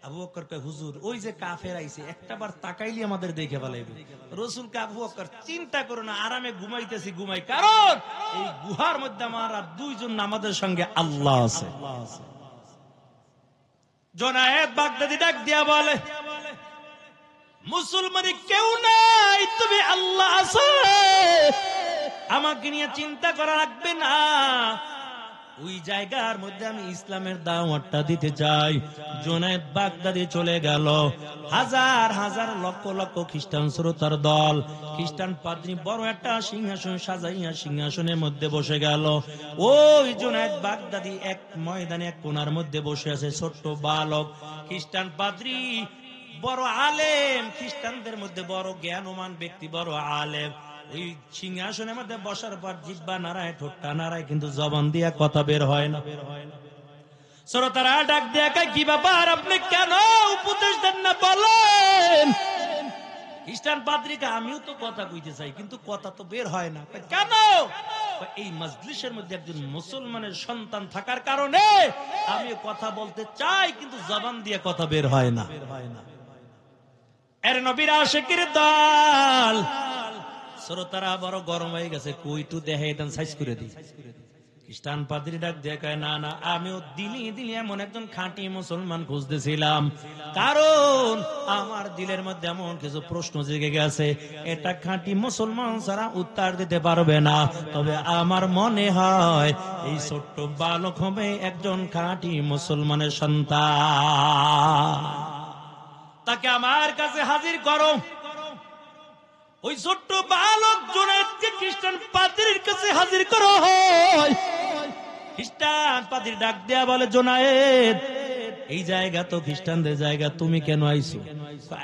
Speaker 1: আবু বকর কয়, হুজুর, ওই যে কাফের আইছে, একটাবার তাকাইলি আমাদের দেখে ফেলাইবে। রসুলকে আবু বকর, চিন্তা করো না, আরামে ঘুমাইতেছি, ঘুমাই, কারণ এই গুহার মধ্যে আমার দুইজন আমাদের সঙ্গে আল্লাহ আছে। জুনায়েদ বাগদাদি ডাক দিয়া বলে, মুসলমানে কেউ নাই, তুমি আল্লাহ আছে, আমাকে নিয়ে চিন্তা করা লাগবে না। ওই জায়গার মধ্যে আমি ইসলামের দাওয়াতটা দিতে চাই। জুনায়েদ বাগদাদি চলে গেল। হাজার হাজার লক্ষ লক্ষ খ্রিস্টান শ্রোতার দল, খ্রিস্টান পাদ্রী বড় একটা সিংহাসন সাজাইয়া সিংহাসনের মধ্যে বসে গেল। ওই জুনায়েদ বাগদাদি এক ময়দানে এক কোণার মধ্যে বসে আছে, ছোট্ট বালক। খ্রিস্টান পাদ্রী বড় আলেম, খ্রিস্টানদের মধ্যে বড় জ্ঞানমান ব্যক্তি, বড় আলেম। ওই সিংহাসনের মধ্যে বসার পর জিহ্বা নাড়ায়, ঠোঁটটা নাড়ায়, কিন্তু জবান দিয়া কথা বের হয় না। শ্রোতারা ডাক দিয়া, কি ব্যাপার, আপনি কেন উপদেশ দেন না, বলেন। খ্রিস্টান পাদ্রীকে, আমিও তো কথা কইতে চাই, কিন্তু কথা তো বের হয় না। কেন? এই মজলিসের মধ্যে একজন মুসলমানের সন্তান থাকার কারণে আমি কথা বলতে চাই, কিন্তু জবান দিয়ে কথা বের হয় না। এর নবীর আশিকের দল শ্রোতারা বড় গরম হয়ে গেছে, কই টু দেখে দেন সাইজ করে দিই। খ্রিস্টান পাদ্রী ডাক দেখায়, না না, আমিও দিলি এমন একজন খাঁটি মুসলমান খুঁজতেছিলাম, কারণ আমার দিলের মধ্যে এমন কিছু প্রশ্ন জেগে গেছে, এটা খাঁটি মুসলমান ছাড়া উত্তর দিতে পারবে না। তবে আমার মনে হয় এই ছোট্ট বালক হবে একজন খাঁটি মুসলমানের সন্তান। তাকে আমার কাছে হাজির করো। ওই ছোট্ট বালক জুনায়েদকে খ্রিস্টান পাদ্রীর কাছে হাজির করো হয়। খ্রিস্টান পাদ্রী ডাক দেয়া বলে, জুনায়েদ, এই জায়গা তো খ্রিস্টানদের জায়গা, তুমি কেন আইছো?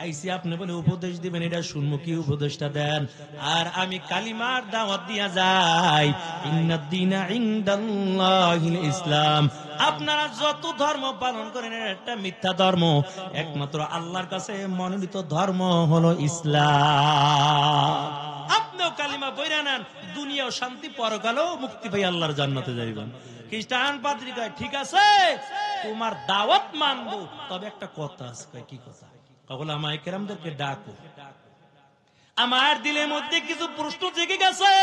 Speaker 1: আইসি আপনি বলে উপদেশ দিবেন, এটা শুনবো, কি উপদেশটা দেন? আর আমি কালিমার দাওয়াত দিয়া যাই, ইন্নাদ-দীনা ইনদাল্লাহিল ইসলাম। আপনারা যত ধর্ম পালন করেন এটা মিথ্যা ধর্ম, একমাত্র আল্লাহর কাছে মনোনীত ধর্ম হলো ইসলাম। আপনিও কালিমা পড়ে নেন, দুনিয়াও শান্তি, পরকালেও মুক্তি পাই, আল্লাহর জান্নাতে যাইবেন। খ্রিস্টান পাদ্রী কয়, ঠিক আছে তোমার দাওয়াত মানবো, তবে একটা কথা আছে। কয়, কি কথা? ওলামায়ে কেরামদেরকে ডাকো, আমার দিলের মধ্যে কিছু প্রশ্ন জেগে গেছে,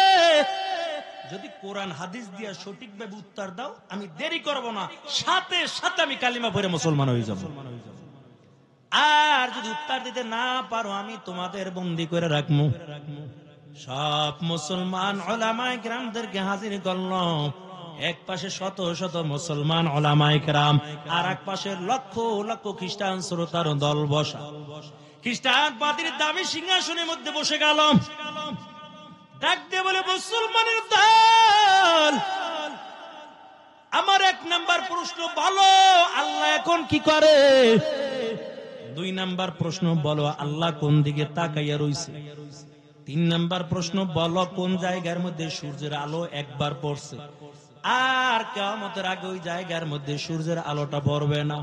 Speaker 1: যদি কোরআন হাদিস দিয়া সঠিকভাবে উত্তর দাও আমি দেরি করব না, সাথে সাথে আমি কালিমা পড়ে মুসলমান হয়ে যাব। আর যদি উত্তর দিতে না পারো আমি তোমাদের বন্দী করে রাখবো। সব মুসলমান উলামায়ে কেরামদেরকে হাজির করলো। এক পাশে শত শত মুসলমান উলামায়ে কেরাম, আর এক পাশে লক্ষ লক্ষ খ্রিস্টান শ্রোতার দল বসা। খ্রিস্টান পাদ্রীর দামি সিংহাসনের মধ্যে বসে গেল, ডাক দিয়ে বলে, মুসলমানের দল, আমার এক নাম্বার প্রশ্ন বলো, আল্লাহ এখন কি করে? দুই নাম্বার প্রশ্ন বলো, আল্লাহ কোন দিকে তাকাইয়া রইছে? তিন নাম্বার প্রশ্ন বলো, কোন জায়গার মধ্যে সূর্যের আলো একবার পড়ছে আর কিয়ামতের আগে ওই জায়গার মধ্যে সূর্যের আলোটা পড়বে না?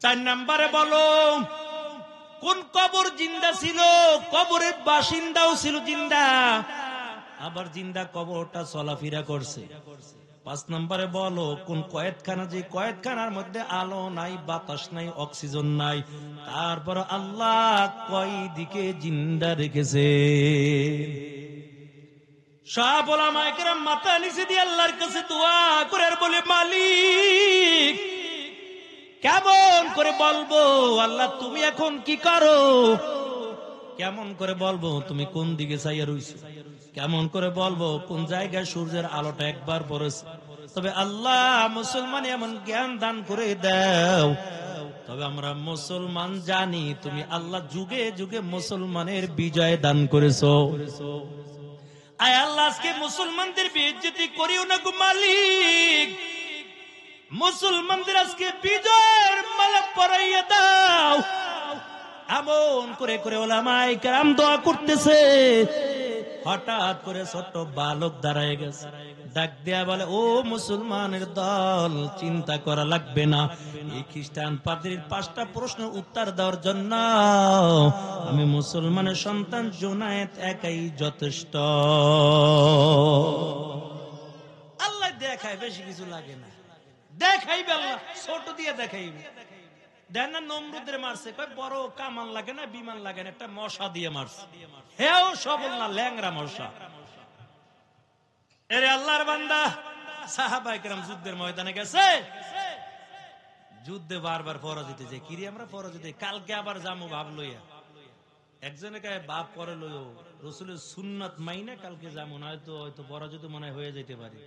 Speaker 1: চার নাম্বারে বলো, কোন কবর জিন্দা ছিল, কবরের বাসিন্দাও ছিল জিন্দা, আবার জিন্দা কবরটা চলাফেরা করছে। পাঁচ নম্বরে বলো, কোন কয়েদখানা, যে কয়েদখানার মধ্যে আলো নাই, বাতাস নাই, অক্সিজেন নাই, তারপর আল্লাহ কয় দিকে জিন্দা রেখেছে। সব উলামায়ে কেরাম মাথা নিচে দিয়ে আল্লাহর কাছে দোয়া করে আর বলে, মালিক কেমন করে বলবো আল্লাহ তুমি এখন কি করো? কেমন করে বলবো তুমি কোন দিকে চাইয়া রইছো? কেমন করে বলবো কোন জায়গায় সূর্যের আলোটা একবার পড়েছে? তবে আল্লাহ মুসলমান এমন জ্ঞান দান করে দাও, তবে আমরা মুসলমান জানি তুমি আল্লাহ যুগে যুগে মুসলমানের বিজয় দান করেছো। আয় আল্লাহ, আজকে মুসলমানদের বেইজ্জতি করিও না গো মালিক, মুসলমানদের আজকে বিজয়ের মালা পরাইয়া দাও। এমন করে করে উলামায়ে কেরাম দোয়া করতেছে। হঠাৎ করে ছোট্ট বালক দাঁড়ায় গেছে, ডাক দেয়া বলে, ও মুসলমানের দল, চিন্তা করা লাগবে না, এই খ্রিস্টান পাদ্রীর 5টা প্রশ্ন উত্তর দেওয়ার জন্য আমি মুসলমানের সন্তান জুনায়েদ একাই যথেষ্ট। আল্লাহ দেখায়, বেশি কিছু লাগে না, দেখাইবে আল্লাহ, ছোট দিয়ে দেখাইবে। দেন না নমরুদের মারছে, কয় বড় কামান লাগে না, বিমান লাগে না, একটা মশা দিয়ে মারছে, হেও সবল না, ল্যাংরা মশা। এরে আল্লাহর বান্দা, সাহাবায়ে কেরাম যুদ্ধের ময়দানে গেছে, যুদ্ধে বারবার পরাজিত, যে কিরে আমরা পরাজিত, কালকে আবার যামু ভাব লইয়া। একজনে কয় বাপ পরে লইও, রাসূলের সুন্নাত মাইনা কালকে যামু, না হয়তো পরাজিত মনে হয়ে যেতে পারে।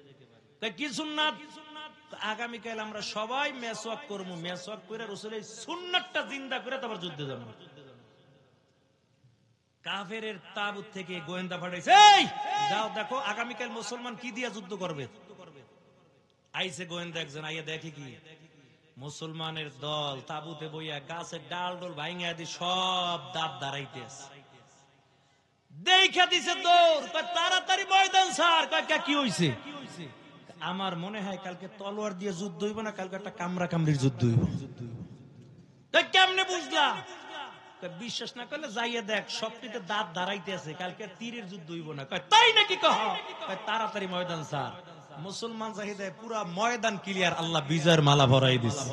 Speaker 1: কি সুন্নাত? আগামীকাল আমরা সবাই মেসওয়াক করবো, মেসওয়াক করে রাসূলের সুন্নাতটা জিন্দা করে তারপর যুদ্ধে যাবো। কাফেরের তাবুত থেকে গোয়েন্দা পাঠাইছে, এই যাও দেখো আগামীকাল মুসলমান কি দিয়া যুদ্ধ করবে। আইছে গোয়েন্দা একজন, আইয়া দেখে কি মুসলমানের দল তাবুতে বইয়া গাছের ডাল ডোল ভাঙিয়া দি সব দাঁত দাঁড়াইতে আছে। দেখা দিছে দৌড়, তাড়াতাড়ি ময়দান ছাড়। কি হইছে? আমার মনে হয় কালকে তলোয়ার দিয়ে যুদ্ধ হইব না, কালকে একটা কামড়া কামড়ির যুদ্ধ হইব। কেমনে বুঝলা? বিশ্বাস না করলে যাইয়া দেখ, সবটিতে দাঁত দাঁড়াইতে আছে, কালকে তীরের যুদ্ধ হইব না। তাই নাকি? কহ তাড়াতাড়ি ময়দান ছাড়। মুসলমান চাহিদায় পুরা ময়দান ক্লিয়ার, আল্লাহ বিজয়ের মালা ভরাই দিছে।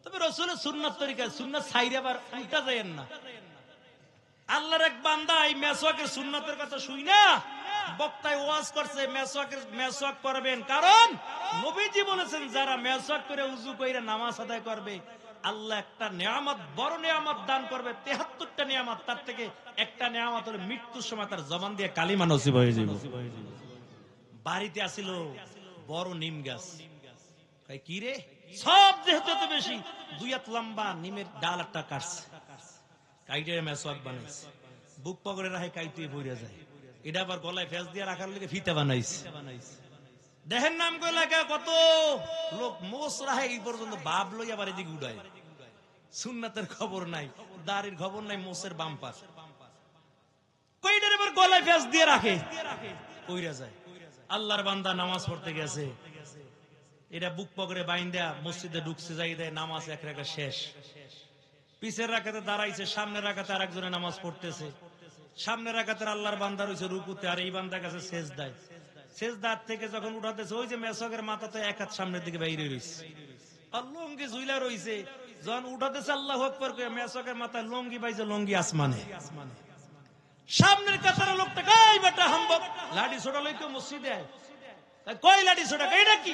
Speaker 1: তবে রাসূলের সুন্নাত তরিকা, সুন্নাত ছাইরে আবার উল্টা যায়েন না। আল্লাহর এক বান্দা এই মেসওয়াকের সুন্নাতের কথা শুই না, বক্তায় ওয়াজ করছে মেসওয়াক করবেন, কারণ নবীজি বলেছেন যারা মেসওয়াক করে উযু কইরা নামাজ আদায় করবে আল্লাহ একটা নিয়ামত, বড় নিয়ামত দান করবে, ৭৩টা নিয়ামত, তার থেকে একটা নিয়ামত হলো মৃত্যুর সময় তার জবান দিয়ে কালিমা নসিব হয়ে যাবে। বাড়িতে আসিল বড় নিম গাছ, কই কি রে, সব যেহেতু এত বেশি, 2 হাত লম্বা নিমের ডাল একটা কাটছে, কাইটে মেসওয়াক বানাইছে, বুক পকেটে রাখে কাইতে পড়ে যায়, এটা আবার গলায় ফেস দিয়ে রাখার লাগে ফিতা বানাইছে। দেখেন নাম কই লাগা কত লোক মোস রাহে এই পর্যন্ত বাপ লই আবার এদিকে উড়ায়, সুন্নাতের খবর নাই, দাড়ির খবর নাই, মোসের বাম্পার কইটার এবার গলায় ফেস দিয়ে রাখে, কইরা যায়। আল্লাহর বান্দা নামাজ পড়তে গেছে, এটা বুক পকেটে বাইন্দা মসজিদে ঢুকছে, যাই দেয় নামাজ এক রাকাত শেষ, পিছের রাকাতে দাঁড়াইছে, সামনের রাকাতে আরেকজনে নামাজ পড়তেছে, সামনের রাকাতের আল্লাহর বান্দা রইছে রুকুতে, আর এই বান্দা কাছে সেজদায়, সেজদার থেকে যখন উঠাতেছে ওই যে মেসওয়াকের মাথা তো এক হাত সামনের দিকে বাইরে রইছে, আর লঙ্গি ঝুইলা রইছে, যখন উঠাতেছে আল্লাহু আকবার কইয়া মেসওয়াকের মাথায় লঙ্গি বাইছে, লঙ্গি আসমানে। সামনের কাতার লোকটা কই বেটা হাম্বক, লাঠি ছোটা লইকে মসজিদে আয়, কই লাঠি ছোটা, এটা কি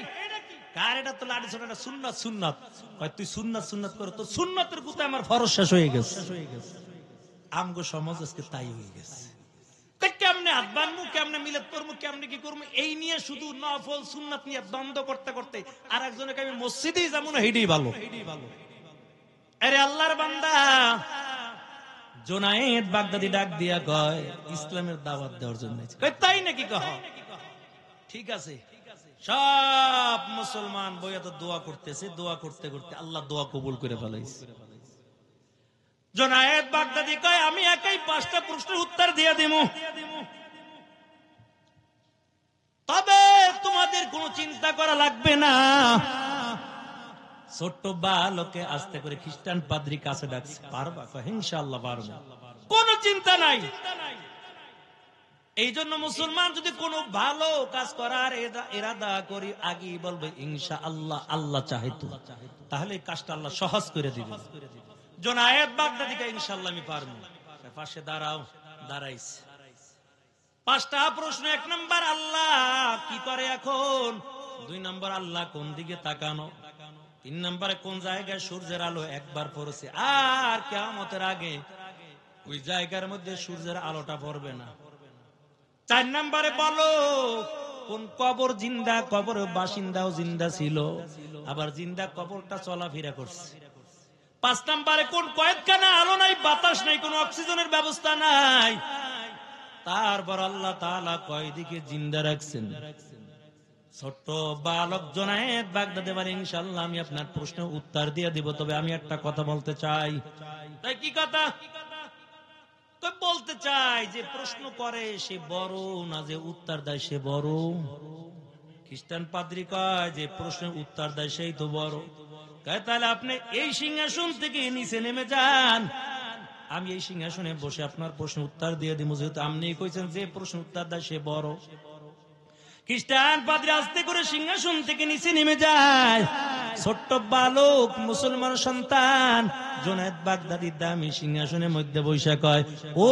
Speaker 1: কার, এটা তো লাঠি ছোটা, সুন্নাত সুন্নাত, কই তুই সুন্নাত সুন্নাত কর, তো সুন্নাতের গুতে আমার ফরজ শেষ হয়ে গেছে। আমগো সমাজ আজকে তাই হয়ে গেছে, কেমনে হাত বানমু, কেমনে মিলাদ করমু, কেমনে কি করমু, এই নিয়ে শুধু নফল সুন্নাত নিয়ে দ্বন্দ্ব করতে করতে আর একজনকে আমি মসজিদেই যাবো না, হেডেই ভালো। আরে আল্লাহর বান্দা জুনায়েদ বাগদাদি ডাক দিয়া কয় ইসলামের দাওয়াত দেওয়ার জন্য, কই তাই নাকি, কহ ঠিক আছে। সব মুসলমান বইয়া তো দোয়া করতেছে, দোয়া করতে করতে আল্লাহ দোয়া কবুল করে ফেলাইছে। জুনায়েদ বাগদাদি কয় আমি একাই 5টা প্রশ্নের উত্তর দিয়ে দিমু, তবে তোমাদের কোনো চিন্তা করা লাগবে না। ছোট্ট বালকে আস্তে করে খ্রিস্টান পাদ্রী কাছে ডাকছে, পারবা, কয় ইনশাআল্লাহ পারবো, কোনো চিন্তা নাই। এই জন্য মুসলমান যদি কোনো ভালো কাজ করার ইরাদা করি, আগেই বলবে ইনশাআল্লাহ, আল্লাহ চাইতো, তাহলে এই কাজটা আল্লাহ সহজ করে দিবে। জুনায়েদ বাগদাদি কয় ইনশাআল্লাহ আমি পারবো, পাশে দাঁড়াও, দাঁড়াইছে। 5টা প্রশ্ন, 1 নাম্বার আল্লাহ কি করে এখন, 2 নাম্বার আল্লাহ কোন দিকে তাকানো, 3 নাম্বারে কোন জায়গায় সূর্যের আলো একবার পড়ছে আর কিয়ামতের আগে ওই জায়গার মধ্যে সূর্যের আলোটা পড়বে না, 4 নাম্বারে বলো কোন কবর জিন্দা, কবর বাসিন্দাও জিন্দা ছিল, আবার জিন্দা কবরটা চলাফেরা করছে, 5 নাম্বারে কোন কয়েকখানা আলো নাই, বাতাস নাই, কোন অক্সিজেনের ব্যবস্থা নাই, তারপর আল্লাহ তাআলা কয় দিকে জিন্দা রাখছেন। ছোট্ট বালক জুনায়েদ বাগদাদি বলে ইনশাআল্লাহ আমি আপনার প্রশ্নের উত্তর দিয়ে দিব, তবে আমি একটা কথা বলতে চাই। তাই কি কথা, কই বলতে চাই যে প্রশ্ন করে সে বড় না যে উত্তর দেয় সে বড়। খ্রিস্টান পাদ্রী কয় যে প্রশ্নের উত্তর দেয় সেই তো বড়, কয় তাহলে আপনি এই সিংহাসন থেকে নিচে নেমে যান, আমি এই সিংহাসনে বসে আপনার প্রশ্নের উত্তর দিয়ে দিব, যেহেতু আপনি কইছেন যে প্রশ্ন উত্তর দেয় সে বড়। খ্রিস্টান পাদ্রী আস্তে করে সিংহাসন থেকে নিচে নেমে যায়, ছোট্ট বালক মুসলমান সন্তান জুনায়েদ বাগদাদি দামি সিংহাসনের মধ্যে বসে কয়, ও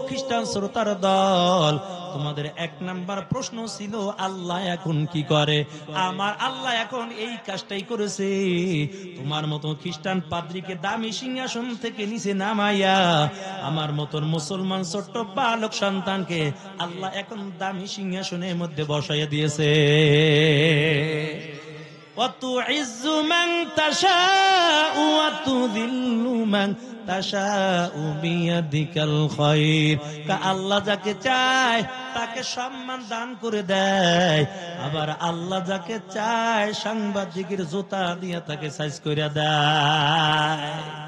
Speaker 1: খ্রিস্টান শ্রোতার দল, তোমাদের 1 নাম্বার প্রশ্ন ছিল আল্লাহ এখন কি করে, আমার আল্লাহ এখন এই কাজটাই করেছে, তোমার মতো খ্রিস্টান পাদ্রীকে দামি সিংহাসন থেকে নিচে নামাইয়া আমার মতন মুসলমান ছোট্ট বালক সন্তানকে আল্লাহ এখন দামি সিংহাসনের মধ্যে বসাইয়া দিয়েছে। وَتُعِزُّ مَن تَشَاءُ وَتُذِلُّ مَن تَشَاءُ بِيَدِكَ الْخَيْرُ, আল্লাহ যাকে চায় তাকে সম্মান দান করে দেয়, আবার আল্লাহ যাকে চায় সাংবাদিকের জুতা দিয়ে তাকে সাইজ করে দেয়।